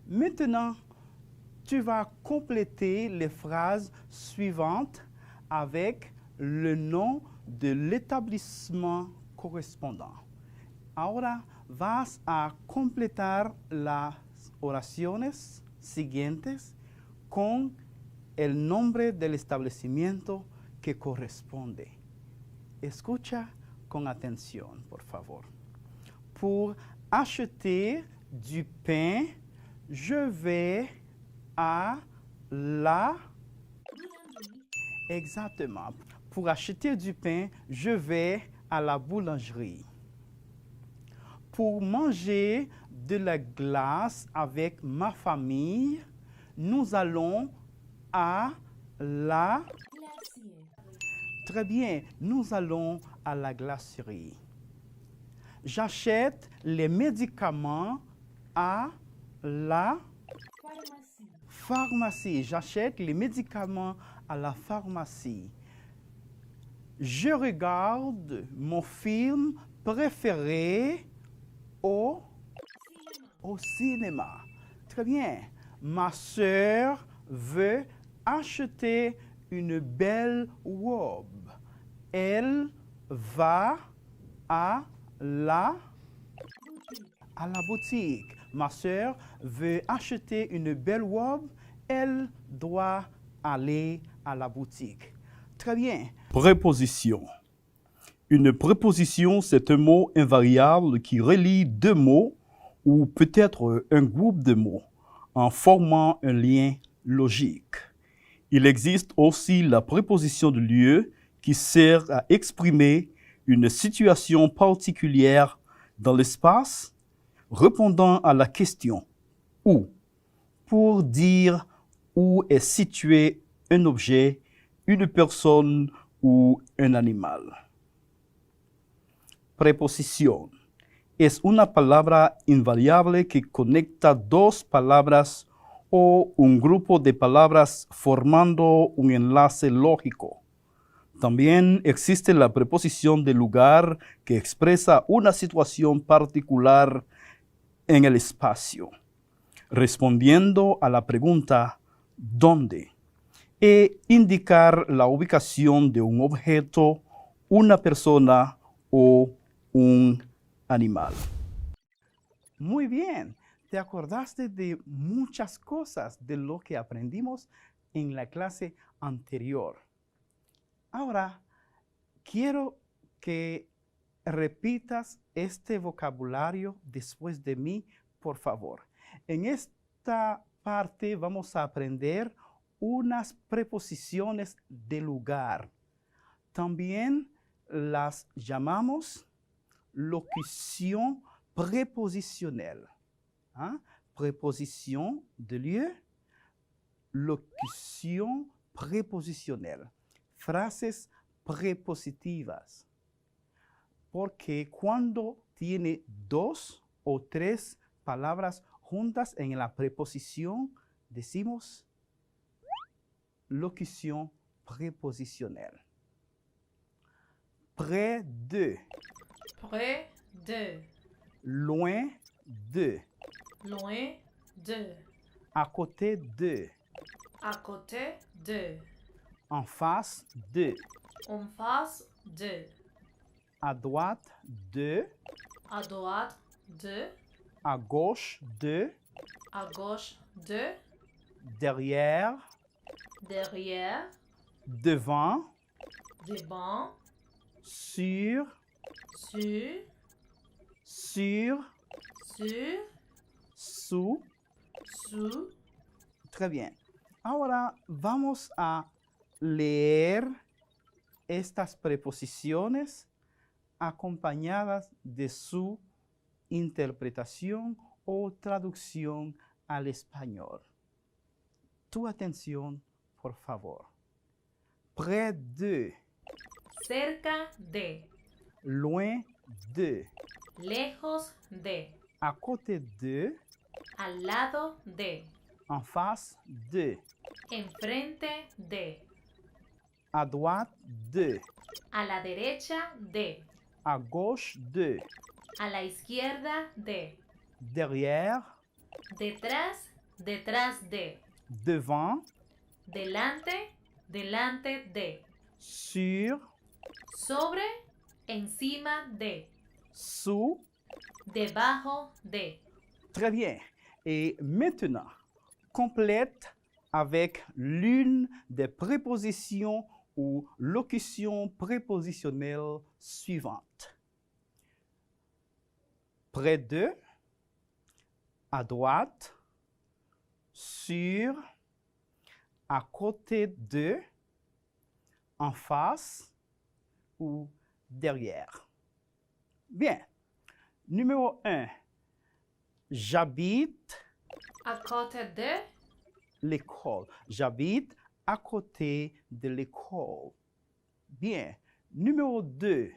Maintenant, tu vas compléter les phrases suivantes avec le nom de l'établissement correspondant. Ahora vas a completar las oraciones siguientes con el nombre del establecimiento que corresponde. Escucha con atención, por favor. Pour acheter du pain, je vais à la... Exactement. Pour acheter du pain, je vais à la boulangerie. Pour manger de la glace avec ma famille, nous allons à la... Très bien, nous allons à la glacerie. J'achète les médicaments à la pharmacie. J'achète les médicaments à la pharmacie. Je regarde mon film préféré au cinéma. Très bien. Ma sœur veut acheter une belle robe. Elle va à la boutique. Ma sœur veut acheter une belle robe. Elle doit aller à la boutique. Très bien. Préposition. Une préposition, c'est un mot invariable qui relie deux mots ou peut-être un groupe de mots en formant un lien logique. Il existe aussi la préposition de lieu qui sert à exprimer une situation particulière dans l'espace, répondant à la question « où » pour dire où est situé un objet, une personne ou un animal. Preposición. Es una palabra invariable que conecta dos palabras o un grupo de palabras formando un enlace lógico. También existe la preposición de lugar que expresa una situación particular en el espacio, respondiendo a la pregunta ¿dónde? E indicar la ubicación de un objeto, una persona o un animal. Muy bien. ¿Te acordaste de muchas cosas de lo que aprendimos en la clase anterior? Ahora, quiero que repitas este vocabulario después de mí, por favor. En esta parte vamos a aprender unas preposiciones de lugar. También las llamamos locución preposicional. ¿Ah? Preposición de lieu, locución preposicional. Frases prepositivas. Porque cuando tiene dos o tres palabras juntas en la preposición, decimos locución preposicional. Près de. Près de. Loin de. Loin de. À côté de. À côté de. En face de. En face de. À droite de. À droite de. À gauche de. À gauche de. Derrière. Derrière. Devant. Devant. Sur. Sur. Sur. Sur. Sous. Sous. Très bien. Ahora vamos a leer estas preposiciones acompañadas de su interpretación o traducción al español. Tu atención, por favor. Près de. Cerca de. Loin de. Lejos de. À côté de. Al lado de. En face de. Enfrente de. À droite de. A la derecha de. À gauche de. A la izquierda de. Derrière. Detrás, detrás de. Devant. Delante, delante de. Sur. Sobre, encima de. Sous. Debajo de. Très bien. Et maintenant, complète avec l'une des prépositions ou locutions prépositionnelles suivantes. Près de, à droite, sur, à côté de, en face ou derrière. Bien. Numéro 1. J'habite À côté de. l'école. J'habite à côté de l'école. Bien. Numéro 2.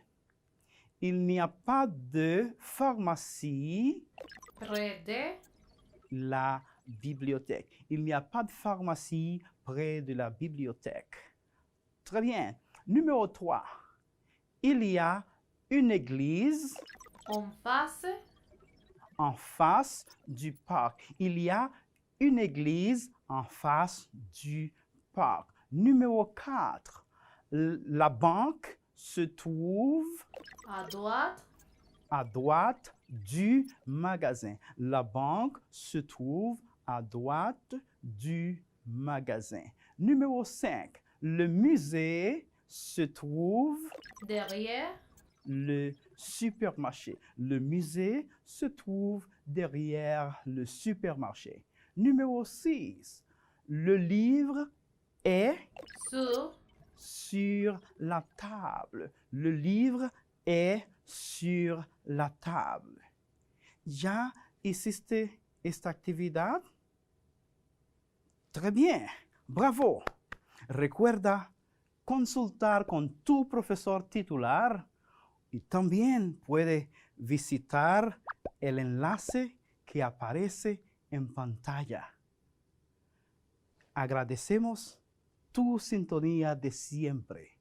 Il n'y a pas de pharmacie. Près de. La bibliothèque. Il n'y a pas de pharmacie près de la bibliothèque. Très bien. Numéro 3. Il y a une église en face du parc. Il y a une église en face du parc. Numéro 4. La banque se trouve à droite du magasin. La banque se trouve à droite du magasin. Numéro 5. Le musée se trouve derrière le supermarché. Le musée se trouve derrière le supermarché. Numéro 6. Le livre est sur la table. Le livre est sur la table. ¿Ya hiciste esta actividad? Très bien. Bravo. Recuerda consultar con tu profesor titular y también puede visitar el enlace que aparece en pantalla. Agradecemos tu sintonía de siempre.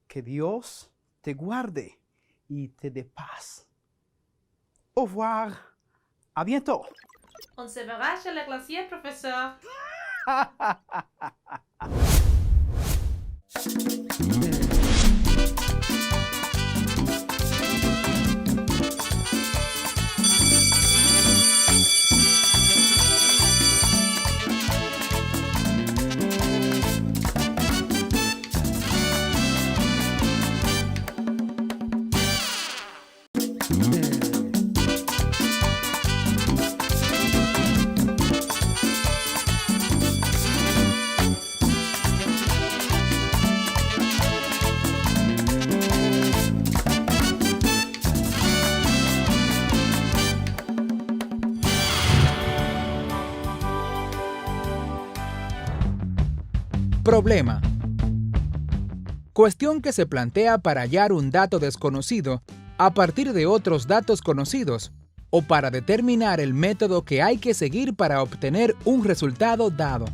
Que Dios te guarde y te dé paz. Au revoir. À bientôt. On se verra chez le glacier, professeur. Problema. Cuestión que se plantea para hallar un dato desconocido a partir de otros datos conocidos o para determinar el método que hay que seguir para obtener un resultado dado.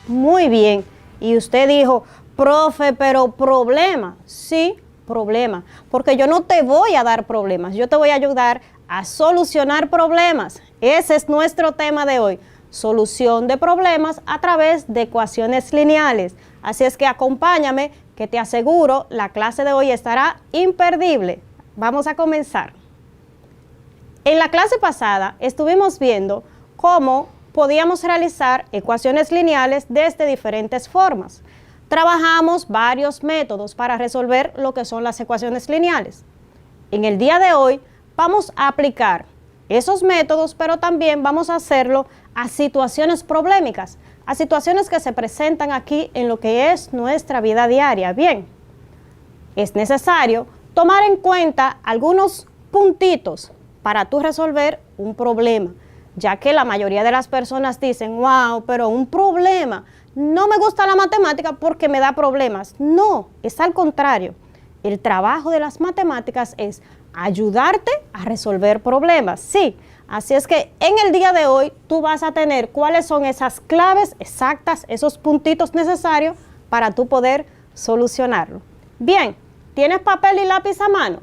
Muy bien. Y usted dijo, profe, pero problema. Sí, problema. Porque yo no te voy a dar problemas, yo te voy a ayudar a solucionar problemas. Ese es nuestro tema de hoy. Solución de problemas a través de ecuaciones lineales. Así es que acompáñame, que te aseguro la clase de hoy estará imperdible. Vamos a comenzar. En la clase pasada estuvimos viendo cómo podíamos realizar ecuaciones lineales desde diferentes formas. Trabajamos varios métodos para resolver lo que son las ecuaciones lineales. En el día de hoy vamos a aplicar esos métodos, pero también vamos a hacerlo a situaciones problemáticas, a situaciones que se presentan aquí en lo que es nuestra vida diaria. Bien, es necesario tomar en cuenta algunos puntitos para tú resolver un problema, ya que la mayoría de las personas dicen, wow, pero un problema, no me gusta la matemática porque me da problemas. No, es al contrario. El trabajo de las matemáticas es ayudarte a resolver problemas. Sí, Así es que en el día de hoy tú vas a tener cuáles son esas claves exactas, esos puntitos necesarios para tú poder solucionarlo. Bien, ¿tienes papel y lápiz a mano?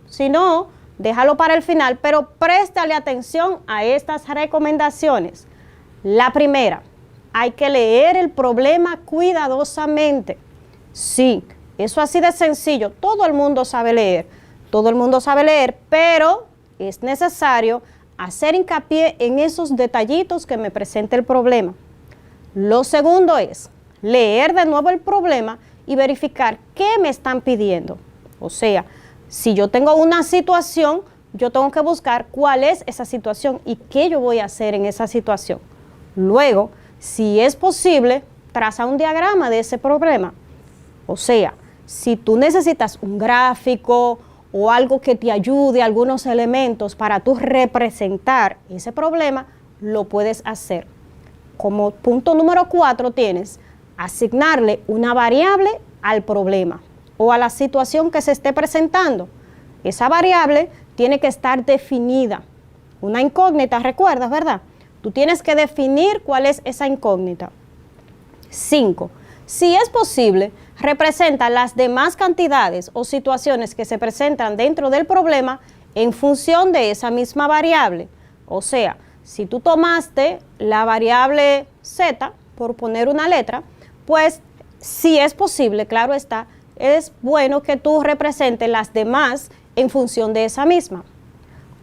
Si no, déjalo para el final, pero préstale atención a estas recomendaciones. La primera, hay que leer el problema cuidadosamente. Sí, eso así de sencillo, todo el mundo sabe leer, pero es necesario hacer hincapié en esos detallitos que me presenta el problema. Lo segundo es leer de nuevo el problema y verificar qué me están pidiendo. O sea, si yo tengo una situación, yo tengo que buscar cuál es esa situación y qué yo voy a hacer en esa situación. Luego, si es posible, traza un diagrama de ese problema. O sea, si tú necesitas un gráfico o algo que te ayude, algunos elementos para tú representar ese problema, lo puedes hacer. Como punto número 4 tienes asignarle una variable al problema o a la situación que se esté presentando. Esa variable tiene que estar definida. Una incógnita, ¿recuerdas, verdad? Tú tienes que definir cuál es esa incógnita. 5. Si es posible, representa las demás cantidades o situaciones que se presentan dentro del problema en función de esa misma variable. O sea, si tú tomaste la variable z, por poner una letra, pues si es posible, claro está, es bueno que tú representes las demás en función de esa misma.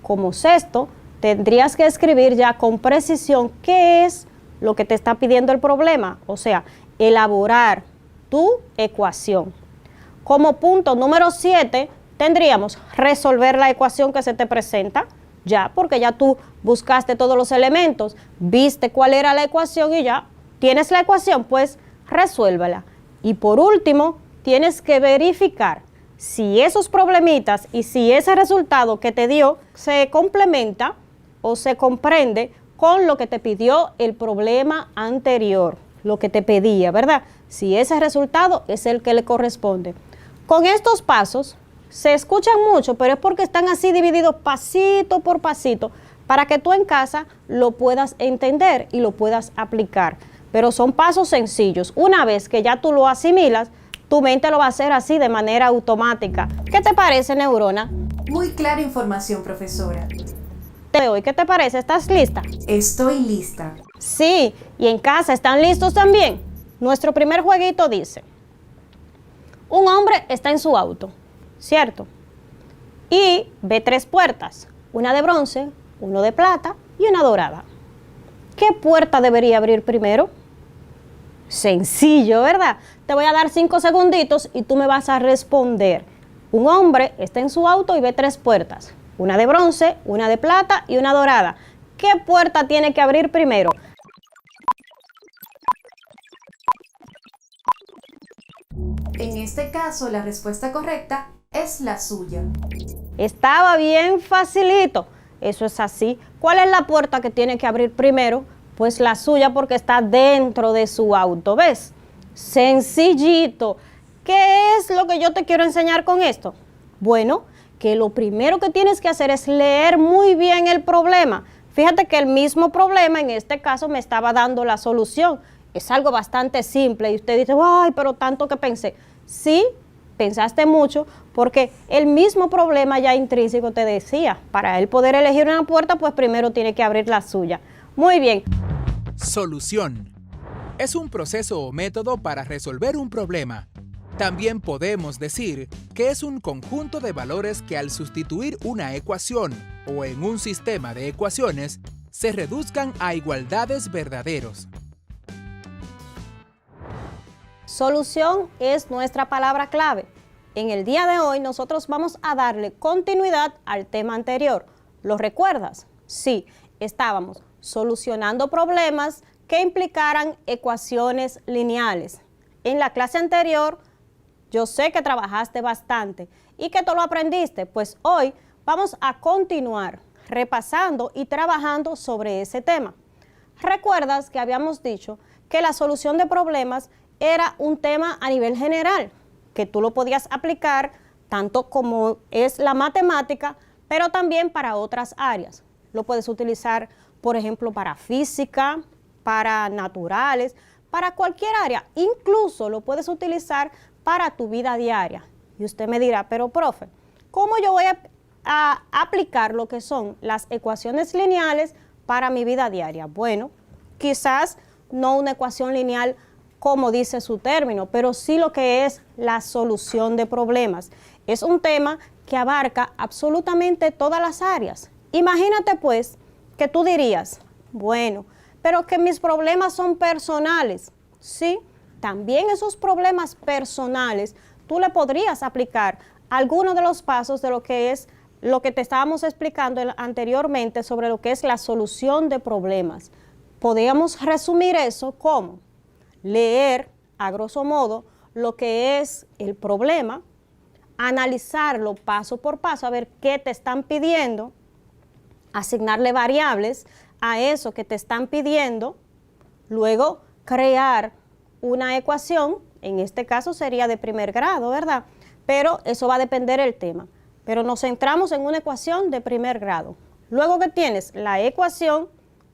Como sexto, tendrías que escribir ya con precisión qué es lo que te está pidiendo el problema, o sea, elaborar tu ecuación. Como punto número 7, tendríamos resolver la ecuación que se te presenta, ya, porque ya tú buscaste todos los elementos, viste cuál era la ecuación y ya tienes la ecuación, pues resuélvala. Y por último, tienes que verificar si esos problemitas y si ese resultado que te dio se complementa o se comprende con lo que te pidió el problema anterior, lo que te pedía, ¿verdad? Si ese resultado es el que le corresponde. Con estos pasos se escuchan mucho, pero es porque están así divididos pasito por pasito para que tú en casa lo puedas entender y lo puedas aplicar. Pero son pasos sencillos. Una vez que ya tú lo asimilas, tu mente lo va a hacer así de manera automática. ¿Qué te parece, neurona? Muy clara información, profesora. ¿Qué te parece? ¿Estás lista? Estoy lista. Sí, y en casa están listos también. Nuestro primer jueguito dice: un hombre está en su auto, ¿cierto? Y ve 3 puertas, una de bronce, una de plata y una dorada. ¿Qué puerta debería abrir primero? Sencillo, ¿verdad? Te voy a dar 5 segunditos y tú me vas a responder. Un hombre está en su auto y ve 3 puertas, una de bronce, una de plata y una dorada. ¿Qué puerta tiene que abrir primero? En este caso, la respuesta correcta es la suya. Estaba bien facilito. Eso es así. ¿Cuál es la puerta que tiene que abrir primero? Pues la suya, porque está dentro de su auto. ¿Ves? Sencillito. ¿Qué es lo que yo te quiero enseñar con esto? Bueno, que lo primero que tienes que hacer es leer muy bien el problema. Fíjate que el mismo problema en este caso me estaba dando la solución. Es algo bastante simple y usted dice, ay, pero tanto que pensé. Sí, pensaste mucho porque el mismo problema ya intrínseco te decía, para él poder elegir una puerta, pues primero tiene que abrir la suya. Muy bien. Solución. Es un proceso o método para resolver un problema. También podemos decir que es un conjunto de valores que al sustituir una ecuación o en un sistema de ecuaciones, se reduzcan a igualdades verdaderos. Solución es nuestra palabra clave. En el día de hoy nosotros vamos a darle continuidad al tema anterior. ¿Lo recuerdas? Sí, estábamos solucionando problemas que implicaran ecuaciones lineales. En la clase anterior, yo sé que trabajaste bastante y que tú lo aprendiste, pues hoy vamos a continuar repasando y trabajando sobre ese tema. ¿Recuerdas que habíamos dicho que la solución de problemas era un tema a nivel general, que tú lo podías aplicar tanto como es la matemática, pero también para otras áreas? lo puedes utilizar, por ejemplo, para física, para naturales, para cualquier área. Incluso lo puedes utilizar para tu vida diaria. Y usted me dirá, pero profe, ¿cómo yo voy a aplicar lo que son las ecuaciones lineales para mi vida diaria? Bueno, quizás no una ecuación lineal como dice su término, pero sí lo que es la solución de problemas. Es un tema que abarca absolutamente todas las áreas. Imagínate pues que tú dirías, bueno, pero que mis problemas son personales. Sí, también esos problemas personales tú le podrías aplicar algunos de los pasos de lo que es lo que te estábamos explicando anteriormente sobre lo que es la solución de problemas. Podríamos resumir eso como leer, a grosso modo, lo que es el problema, analizarlo paso por paso, a ver qué te están pidiendo, asignarle variables a eso que te están pidiendo, luego crear una ecuación, en este caso sería de primer grado, ¿verdad? Pero eso va a depender del tema. Pero nos centramos en una ecuación de primer grado. Luego que tienes la ecuación,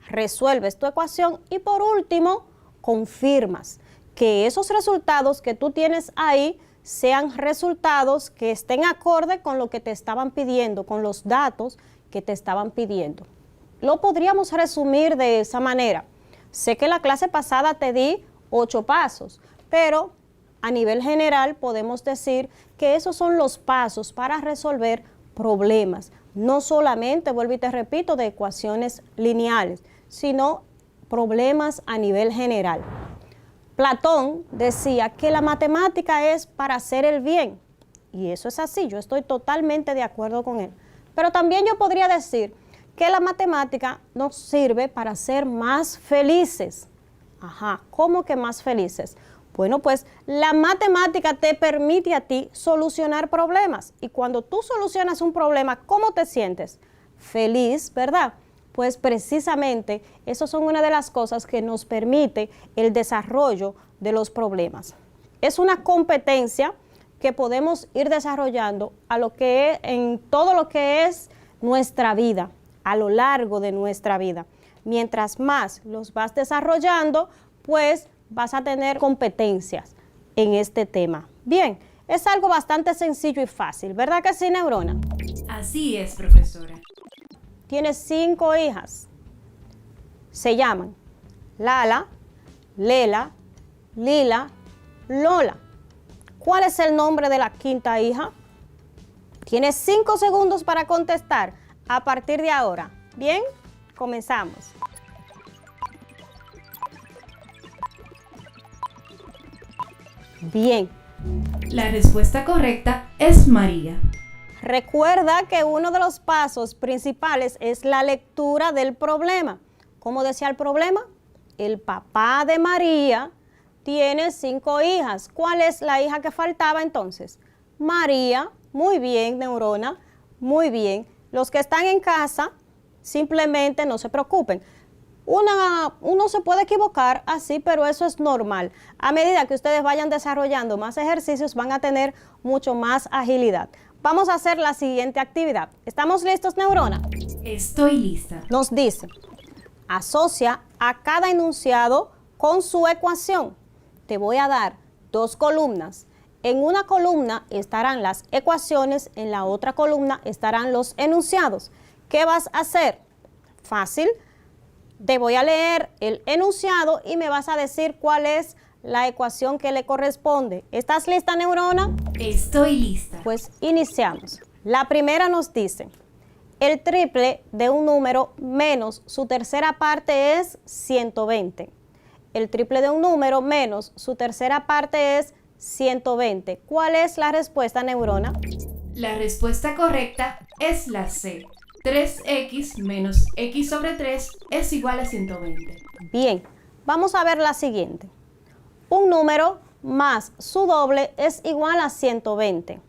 resuelves tu ecuación y por último, confirmas que esos resultados que tú tienes ahí sean resultados que estén acorde con lo que te estaban pidiendo, con los datos que te estaban pidiendo. Lo podríamos resumir de esa manera. Sé que la clase pasada te di 8 pasos, pero a nivel general podemos decir que esos son los pasos para resolver problemas. No solamente, vuelvo y te repito, de ecuaciones lineales, sino problemas a nivel general. Platón decía que la matemática es para hacer el bien, y eso es así, yo estoy totalmente de acuerdo con él. Pero también yo podría decir que la matemática nos sirve para ser más felices. Ajá, ¿cómo que más felices? Bueno, pues la matemática te permite a ti solucionar problemas, y cuando tú solucionas un problema, ¿cómo te sientes? Feliz, ¿verdad? Pues precisamente eso son una de las cosas que nos permite el desarrollo de los problemas. Es una competencia que podemos ir desarrollando en todo lo que es nuestra vida, a lo largo de nuestra vida. Mientras más los vas desarrollando, pues vas a tener competencias en este tema. Bien, es algo bastante sencillo y fácil, ¿verdad que sí, Neurona? Así es, profesora. Tienes 5 hijas. Se llaman Lala, Lela, Lila, Lola. ¿Cuál es el nombre de la quinta hija? Tienes 5 segundos para contestar a partir de ahora. Bien, comenzamos. Bien. La respuesta correcta es María. Recuerda que uno de los pasos principales es la lectura del problema. ¿Cómo decía el problema? El papá de María tiene 5 hijas. ¿Cuál es la hija que faltaba entonces? María. Muy bien, Neurona. Muy bien. Los que están en casa, simplemente no se preocupen. Uno se puede equivocar así, pero eso es normal. A medida que ustedes vayan desarrollando más ejercicios, van a tener mucho más agilidad. Vamos a hacer la siguiente actividad. ¿Estamos listos, Neurona? Estoy lista. Nos dice, asocia a cada enunciado con su ecuación. Te voy a dar 2 columnas. En una columna estarán las ecuaciones, en la otra columna estarán los enunciados. ¿Qué vas a hacer? Fácil. Te voy a leer el enunciado y me vas a decir cuál es la ecuación que le corresponde. ¿Estás lista, Neurona? Estoy lista. Pues iniciamos. La primera nos dice, el triple de un número menos su tercera parte es 120. El triple de un número menos su tercera parte es 120. ¿Cuál es la respuesta, Neurona? La respuesta correcta es la C. 3x menos x sobre 3 es igual a 120. Bien, vamos a ver la siguiente. Un número más su doble es igual a 120.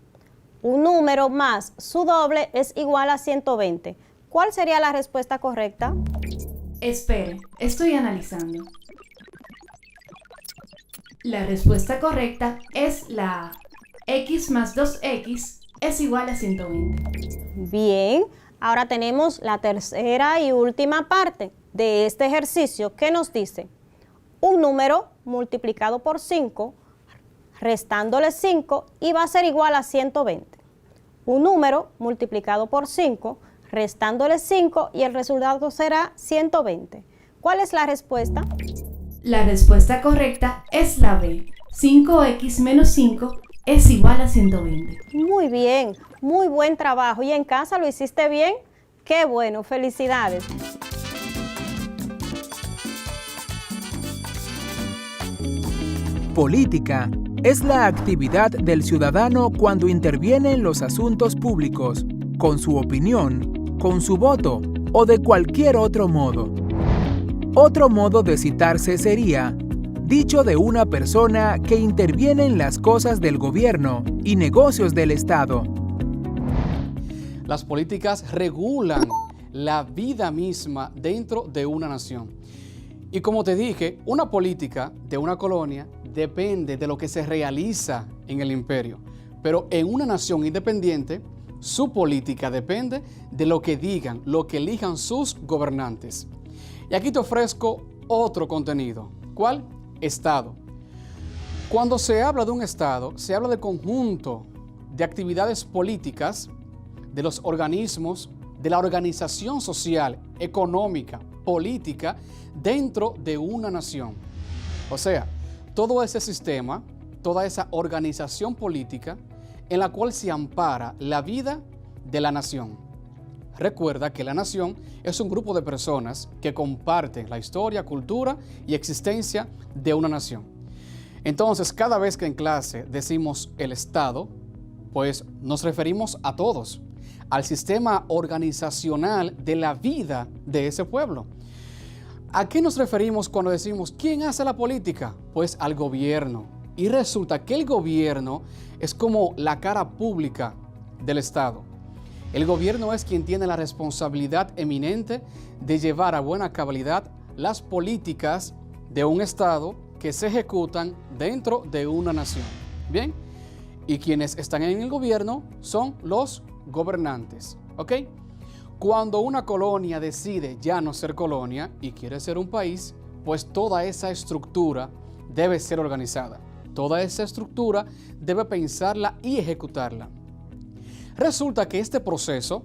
Un número más su doble es igual a 120. ¿Cuál sería la respuesta correcta? Espere, estoy analizando. La respuesta correcta es la A. X más 2x es igual a 120. Bien, Ahora tenemos la tercera y última parte de este ejercicio que nos dice un número multiplicado por 5, restándole 5 y va a ser igual a 120. Un número multiplicado por 5, restándole 5 y el resultado será 120. ¿Cuál es la respuesta? La respuesta correcta es la B. 5x menos 5 es igual a 120. Muy bien, muy buen trabajo. ¿Y en casa lo hiciste bien? ¡Qué bueno! ¡Felicidades! Política es la actividad del ciudadano cuando interviene en los asuntos públicos, con su opinión, con su voto o de cualquier otro modo. Otro modo de citarse sería dicho de una persona que interviene en las cosas del gobierno y negocios del Estado. Las políticas regulan la vida misma dentro de una nación. Y como te dije, una política de una colonia depende de lo que se realiza en el imperio. Pero en una nación independiente, su política depende de lo que digan, lo que elijan sus gobernantes. Y aquí te ofrezco otro contenido. ¿Cuál? Estado. Cuando se habla de un Estado, se habla del conjunto de actividades políticas, de los organismos, de la organización social, económica, política, dentro de una nación. O sea, todo ese sistema, toda esa organización política en la cual se ampara la vida de la nación. Recuerda que la nación es un grupo de personas que comparten la historia, cultura y existencia de una nación. Entonces, cada vez que en clase decimos el Estado, pues nos referimos a todos, al sistema organizacional de la vida de ese pueblo. ¿A qué nos referimos cuando decimos quién hace la política? Pues al gobierno. Y resulta que el gobierno es como la cara pública del Estado. El gobierno es quien tiene la responsabilidad eminente de llevar a buena cabalidad las políticas de un Estado que se ejecutan dentro de una nación. Bien, y quienes están en el gobierno son los gobernantes. ¿Ok? Cuando una colonia decide ya no ser colonia y quiere ser un país, pues toda esa estructura debe ser organizada. Toda esa estructura debe pensarla y ejecutarla. Resulta que este proceso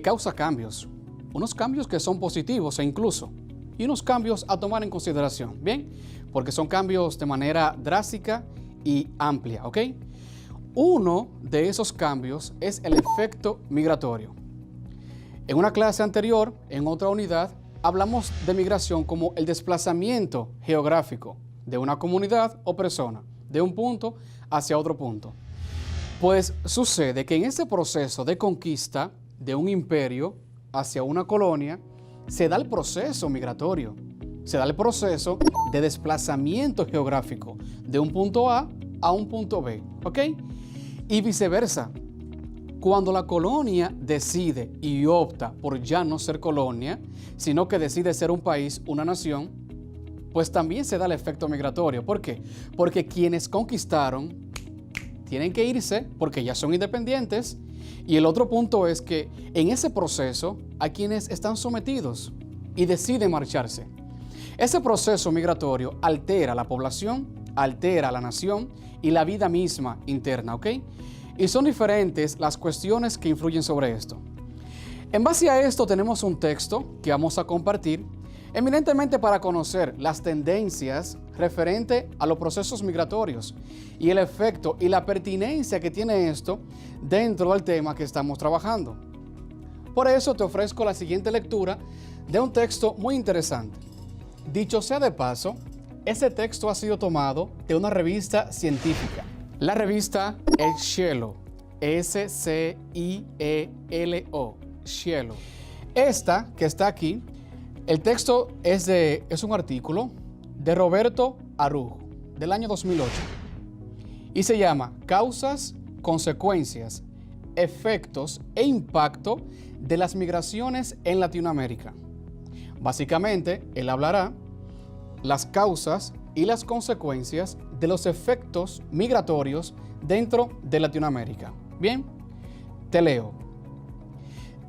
causa cambios, unos cambios que son positivos incluso, y unos cambios a tomar en consideración, ¿bien? Porque son cambios de manera drástica y amplia, ¿ok? Uno de esos cambios es el efecto migratorio. En una clase anterior, en otra unidad, hablamos de migración como el desplazamiento geográfico de una comunidad o persona, de un punto hacia otro punto. Pues sucede que en ese proceso de conquista de un imperio hacia una colonia, se da el proceso migratorio, se da el proceso de desplazamiento geográfico de un punto A un punto B, ¿ok? Y viceversa. Cuando la colonia decide y opta por ya no ser colonia, sino que decide ser un país, una nación, pues también se da el efecto migratorio. ¿Por qué? Porque quienes conquistaron tienen que irse porque ya son independientes. Y el otro punto es que en ese proceso hay quienes están sometidos y deciden marcharse. Ese proceso migratorio altera la población, altera la nación y la vida misma interna, ¿ok? Y son diferentes las cuestiones que influyen sobre esto. En base a esto tenemos un texto que vamos a compartir eminentemente para conocer las tendencias referente a los procesos migratorios y el efecto y la pertinencia que tiene esto dentro del tema que estamos trabajando. Por eso te ofrezco la siguiente lectura de un texto muy interesante. Dicho sea de paso, ese texto ha sido tomado de una revista científica. La revista es Scielo, S-C-I-E-L-O, Scielo. Esta que está aquí, el texto es un artículo de Roberto Araujo, del año 2008, y se llama Causas, Consecuencias, Efectos e Impacto de las Migraciones en Latinoamérica. Básicamente, él hablará las causas y las consecuencias de los efectos migratorios dentro de Latinoamérica. Bien, te leo.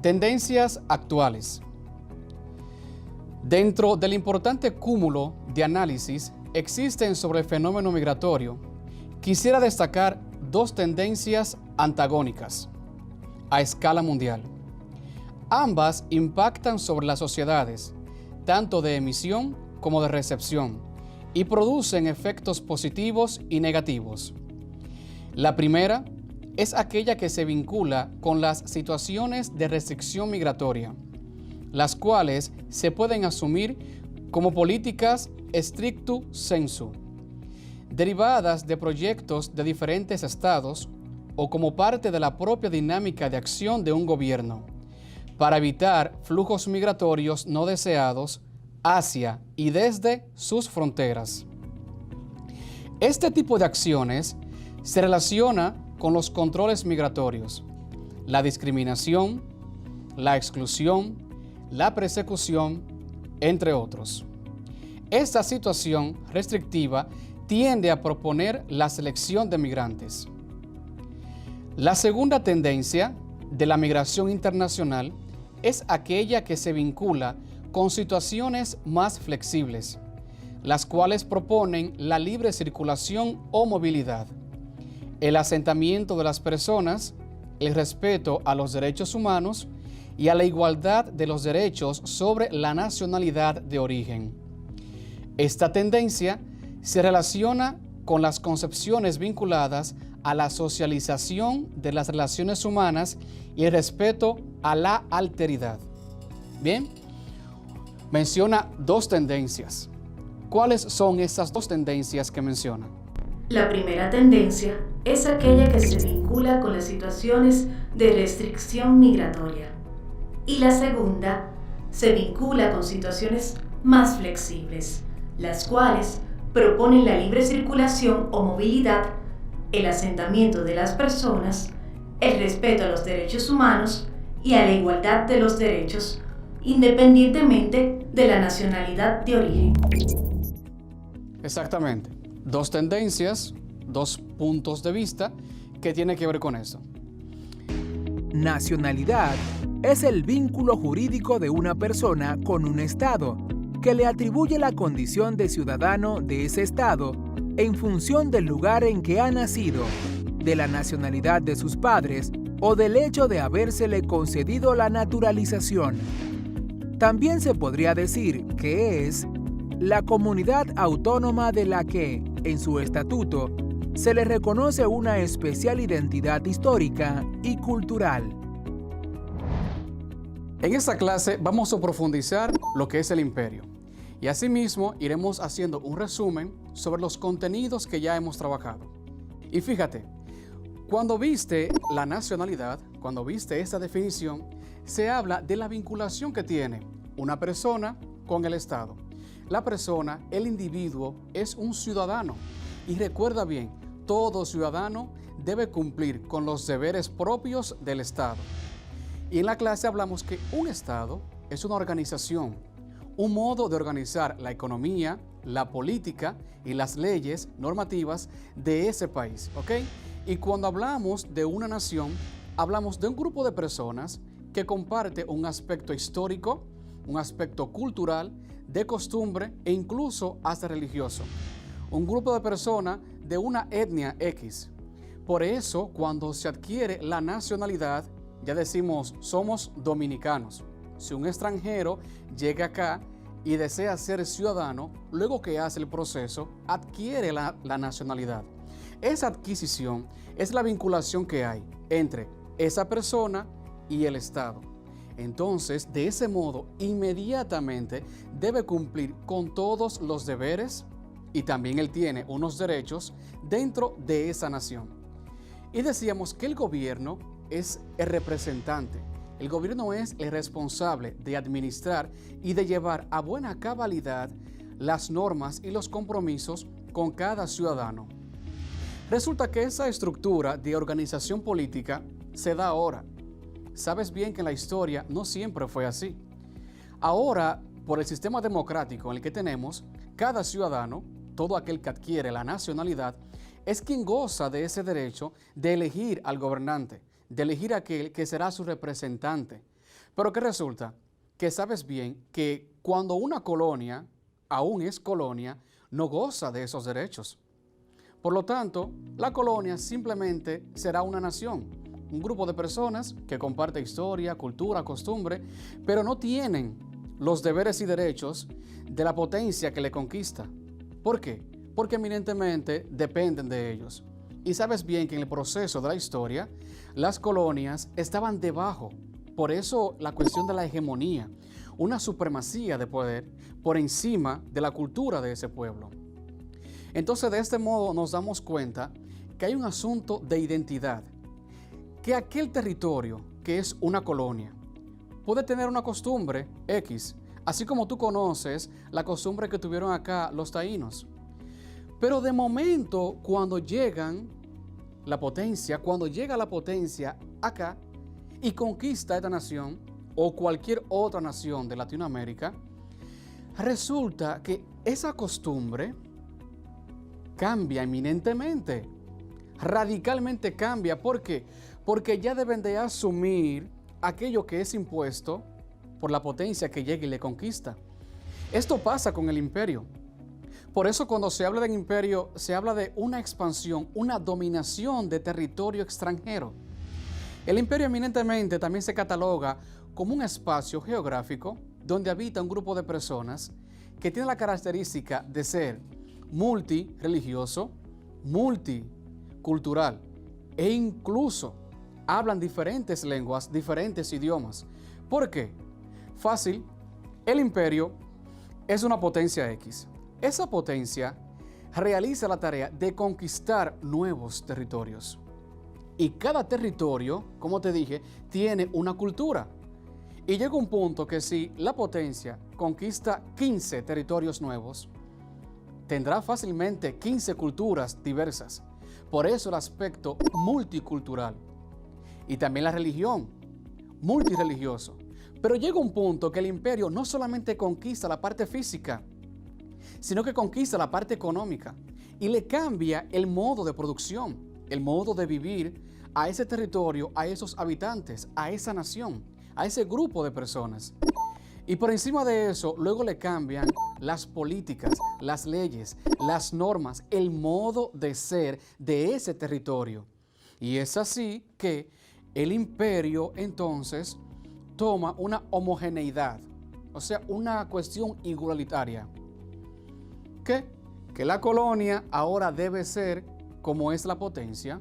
Tendencias actuales. Dentro del importante cúmulo de análisis existen sobre el fenómeno migratorio, quisiera destacar dos tendencias antagónicas a escala mundial. Ambas impactan sobre las sociedades, tanto de emisión como de recepción, y producen efectos positivos y negativos. La primera es aquella que se vincula con las situaciones de restricción migratoria, las cuales se pueden asumir como políticas stricto sensu, derivadas de proyectos de diferentes estados o como parte de la propia dinámica de acción de un gobierno, para evitar flujos migratorios no deseados hacia y desde sus fronteras. Este tipo de acciones se relaciona con los controles migratorios, la discriminación, la exclusión, la persecución, entre otros. Esta situación restrictiva tiende a proponer la selección de migrantes. La segunda tendencia de la migración internacional es aquella que se vincula con situaciones más flexibles, las cuales proponen la libre circulación o movilidad, el asentamiento de las personas, el respeto a los derechos humanos y a la igualdad de los derechos sobre la nacionalidad de origen. Esta tendencia se relaciona con las concepciones vinculadas a la socialización de las relaciones humanas y el respeto a la alteridad. Bien, menciona dos tendencias. ¿Cuáles son esas dos tendencias que menciona? La primera tendencia es aquella que se vincula con las situaciones de restricción migratoria. Y la segunda se vincula con situaciones más flexibles, las cuales proponen la libre circulación o movilidad, el asentamiento de las personas, el respeto a los derechos humanos y a la igualdad de los derechos, independientemente de la nacionalidad de origen. Exactamente. Dos tendencias, dos puntos de vista que tienen que ver con eso. Nacionalidad es el vínculo jurídico de una persona con un Estado que le atribuye la condición de ciudadano de ese Estado en función del lugar en que ha nacido, de la nacionalidad de sus padres o del hecho de habérsele concedido la naturalización. También se podría decir que es la comunidad autónoma de la que, en su estatuto, se le reconoce una especial identidad histórica y cultural. En esta clase vamos a profundizar lo que es el imperio y asimismo iremos haciendo un resumen sobre los contenidos que ya hemos trabajado. Y fíjate, cuando viste la nacionalidad, cuando viste esta definición, se habla de la vinculación que tiene una persona con el Estado. La persona, el individuo, es un ciudadano. Y recuerda bien, todo ciudadano debe cumplir con los deberes propios del Estado. Y en la clase hablamos que un Estado es una organización, un modo de organizar la economía, la política y las leyes normativas de ese país, ¿ok? Y cuando hablamos de una nación, hablamos de un grupo de personas que comparte un aspecto histórico, un aspecto cultural, de costumbre e incluso hasta religioso. Un grupo de personas de una etnia X. Por eso, cuando se adquiere la nacionalidad, ya decimos, somos dominicanos. Si un extranjero llega acá y desea ser ciudadano, luego que hace el proceso, adquiere la nacionalidad. Esa adquisición es la vinculación que hay entre esa persona y el Estado. Entonces, de ese modo, inmediatamente debe cumplir con todos los deberes y también él tiene unos derechos dentro de esa nación. Y decíamos que el gobierno es el representante. El gobierno es el responsable de administrar y de llevar a buena cabalidad las normas y los compromisos con cada ciudadano. Resulta que esa estructura de organización política se da ahora. Sabes bien que en la historia no siempre fue así. Ahora, por el sistema democrático en el que tenemos, cada ciudadano, todo aquel que adquiere la nacionalidad, es quien goza de ese derecho de elegir al gobernante, de elegir a aquel que será su representante. Pero ¿qué resulta? Que sabes bien que cuando una colonia aún es colonia, no goza de esos derechos. Por lo tanto, la colonia simplemente será una nación, un grupo de personas que comparte historia, cultura, costumbre, pero no tienen los deberes y derechos de la potencia que le conquista. ¿Por qué? Porque eminentemente dependen de ellos. Y sabes bien que en el proceso de la historia, las colonias estaban debajo. Por eso la cuestión de la hegemonía, una supremacía de poder por encima de la cultura de ese pueblo. Entonces, de este modo nos damos cuenta que hay un asunto de identidad, que aquel territorio que es una colonia puede tener una costumbre X, así como tú conoces la costumbre que tuvieron acá los taínos. Pero de momento, cuando llega la potencia acá y conquista esta nación o cualquier otra nación de Latinoamérica, resulta que esa costumbre cambia eminentemente, radicalmente cambia. ¿Por qué? Porque ya deben de asumir aquello que es impuesto por la potencia que llega y le conquista. Esto pasa con el imperio. Por eso cuando se habla de imperio, se habla de una expansión, una dominación de territorio extranjero. El imperio eminentemente también se cataloga como un espacio geográfico donde habita un grupo de personas que tiene la característica de ser multireligioso, multicultural e incluso hablan diferentes lenguas, diferentes idiomas. ¿Por qué? Fácil, el imperio es una potencia X. Esa potencia realiza la tarea de conquistar nuevos territorios. Y cada territorio, como te dije, tiene una cultura. Y llega un punto que si la potencia conquista 15 territorios nuevos, tendrá fácilmente 15 culturas diversas. Por eso el aspecto multicultural. Y también la religión, multireligioso. Pero llega un punto que el imperio no solamente conquista la parte física, sino que conquista la parte económica y le cambia el modo de producción, el modo de vivir a ese territorio, a esos habitantes, a esa nación, a ese grupo de personas. Y por encima de eso, luego le cambian las políticas, las leyes, las normas, el modo de ser de ese territorio. Y es así que el imperio entonces toma una homogeneidad, o sea, una cuestión igualitaria. ¿Qué? Que la colonia ahora debe ser como es la potencia.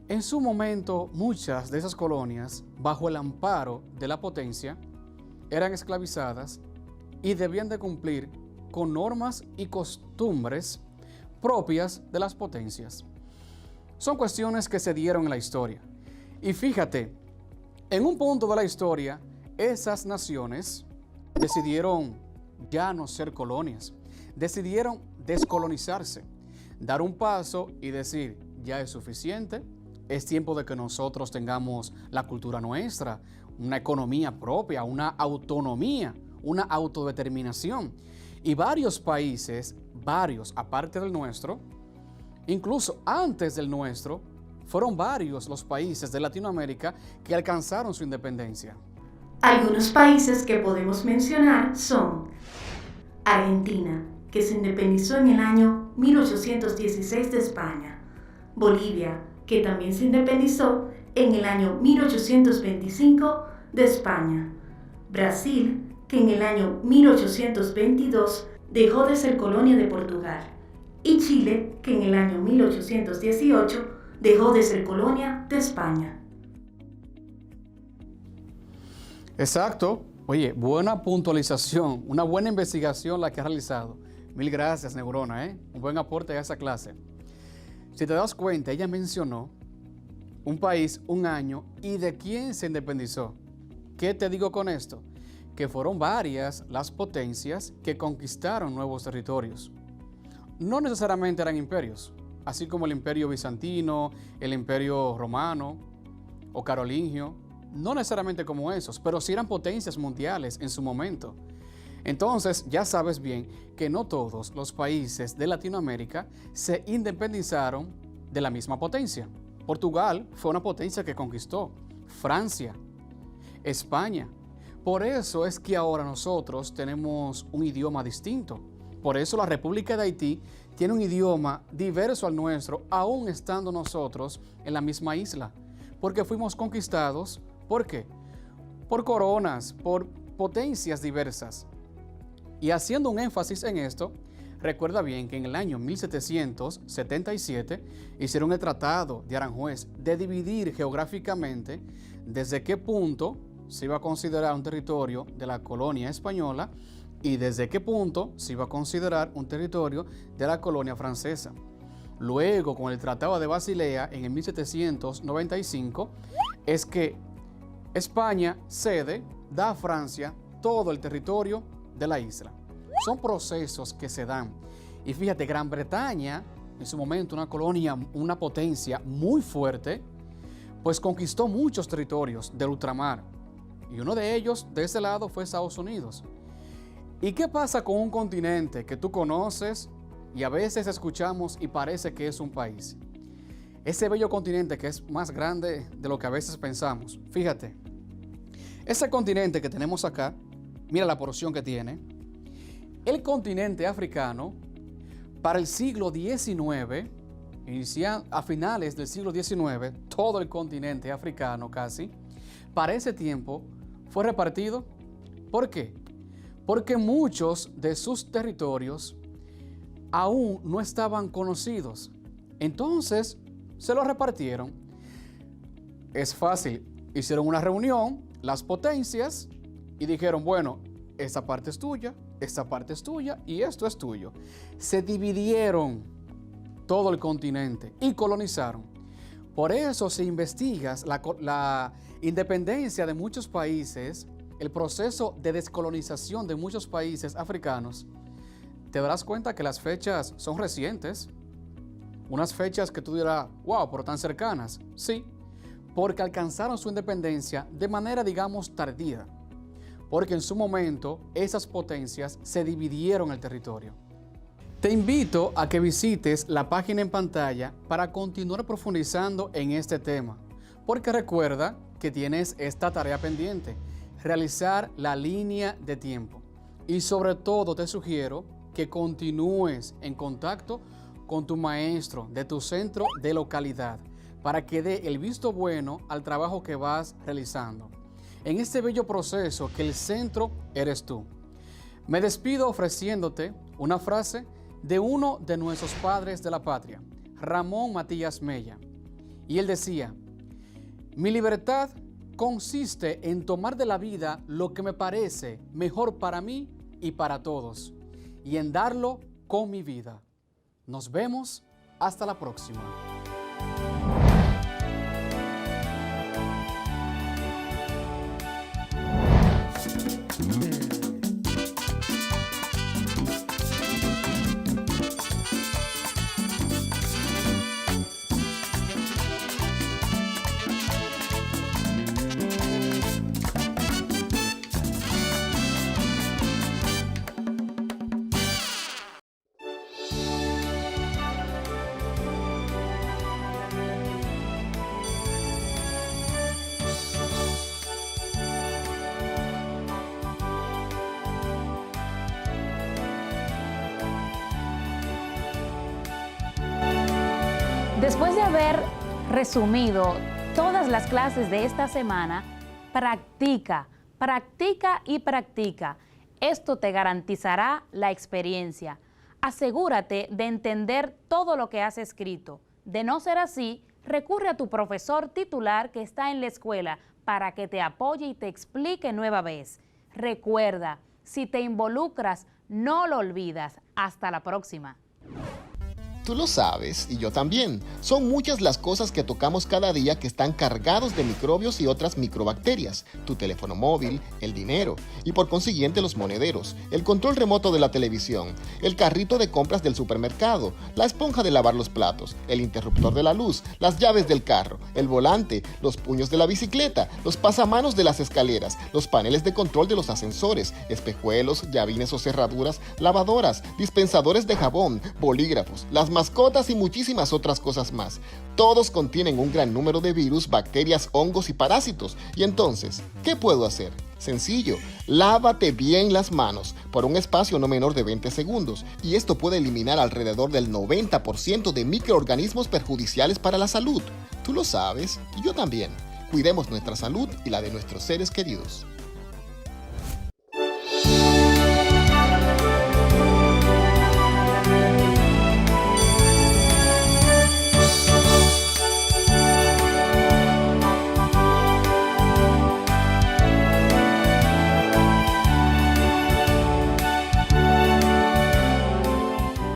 En su momento, muchas de esas colonias, bajo el amparo de la potencia, eran esclavizadas y debían de cumplir con normas y costumbres propias de las potencias. Son cuestiones que se dieron en la historia. Y fíjate, en un punto de la historia, esas naciones decidieron ya no ser colonias, decidieron descolonizarse, dar un paso y decir, ya es suficiente, es tiempo de que nosotros tengamos la cultura nuestra, una economía propia, una autonomía, una autodeterminación. Y varios países, aparte del nuestro, incluso antes del nuestro, fueron varios los países de Latinoamérica que alcanzaron su independencia. Algunos países que podemos mencionar son Argentina, que se independizó en el año 1816 de España, Bolivia, que también se independizó en el año 1825 de España, Brasil, que en el año 1822 dejó de ser colonia de Portugal, y Chile, que en el año 1818 dejó de ser colonia de España. Exacto. Oye, buena puntualización, una buena investigación la que has realizado. Mil gracias, Neurona, un buen aporte a esa clase. Si te das cuenta, ella mencionó un país, un año y de quién se independizó. ¿Qué te digo con esto? Que fueron varias las potencias que conquistaron nuevos territorios. No necesariamente eran imperios, así como el imperio bizantino, el imperio romano o carolingio, no necesariamente como esos, pero sí eran potencias mundiales en su momento. Entonces, ya sabes bien que no todos los países de Latinoamérica se independizaron de la misma potencia. Portugal fue una potencia que conquistó, Francia, España. Por eso es que ahora nosotros tenemos un idioma distinto. Por eso la República de Haití tiene un idioma diverso al nuestro, aún estando nosotros en la misma isla. Porque fuimos conquistados, ¿por qué? Por coronas, por potencias diversas. Y haciendo un énfasis en esto, recuerda bien que en el año 1777 hicieron el Tratado de Aranjuez de dividir geográficamente desde qué punto se iba a considerar un territorio de la colonia española y desde qué punto se iba a considerar un territorio de la colonia francesa. Luego, con el Tratado de Basilea en el 1795, es que España cede, da a Francia todo el territorio de la isla. Son procesos que se dan. Y fíjate, Gran Bretaña, en su momento una colonia, una potencia muy fuerte, pues conquistó muchos territorios del ultramar. Y uno de ellos, de ese lado, fue Estados Unidos. ¿Y qué pasa con un continente que tú conoces y a veces escuchamos y parece que es un país? Ese bello continente que es más grande de lo que a veces pensamos. Fíjate, ese continente que tenemos acá, mira la porción que tiene. El continente africano, para el siglo XIX, a finales del siglo XIX, todo el continente africano casi, para ese tiempo fue repartido. ¿Por qué? Porque muchos de sus territorios aún no estaban conocidos. Entonces, se los repartieron. Es fácil. Hicieron una reunión, las potencias, y dijeron, bueno, esta parte es tuya, esta parte es tuya y esto es tuyo. Se dividieron todo el continente y colonizaron. Por eso, si investigas la independencia de muchos países, el proceso de descolonización de muchos países africanos, te darás cuenta que las fechas son recientes. Unas fechas que tú dirás, wow, pero tan cercanas. Sí, porque alcanzaron su independencia de manera, digamos, tardía. Porque en su momento esas potencias se dividieron el territorio. Te invito a que visites la página en pantalla para continuar profundizando en este tema. Porque recuerda que tienes esta tarea pendiente, realizar la línea de tiempo. Y sobre todo te sugiero que continúes en contacto con tu maestro de tu centro de localidad para que dé el visto bueno al trabajo que vas realizando. En este bello proceso que el centro eres tú. Me despido ofreciéndote una frase de uno de nuestros padres de la patria, Ramón Matías Mella. Y él decía, mi libertad consiste en tomar de la vida lo que me parece mejor para mí y para todos, y en darlo con mi vida. Nos vemos hasta la próxima. Después de haber resumido todas las clases de esta semana, practica, practica y practica. Esto te garantizará la experiencia. Asegúrate de entender todo lo que has escrito. De no ser así, recurre a tu profesor titular que está en la escuela para que te apoye y te explique nueva vez. Recuerda, si te involucras, no lo olvidas. Hasta la próxima. Tú lo sabes, y yo también. Son muchas las cosas que tocamos cada día que están cargados de microbios y otras microbacterias. Tu teléfono móvil, el dinero, y por consiguiente los monederos, el control remoto de la televisión, el carrito de compras del supermercado, la esponja de lavar los platos, el interruptor de la luz, las llaves del carro, el volante, los puños de la bicicleta, los pasamanos de las escaleras, los paneles de control de los ascensores, espejuelos, llavines o cerraduras, lavadoras, dispensadores de jabón, bolígrafos, las mascotas y muchísimas otras cosas más. Todos contienen un gran número de virus, bacterias, hongos y parásitos. Y entonces, ¿qué puedo hacer? Sencillo, lávate bien las manos por un espacio no menor de 20 segundos y esto puede eliminar alrededor del 90% de microorganismos perjudiciales para la salud. Tú lo sabes y yo también. Cuidemos nuestra salud y la de nuestros seres queridos.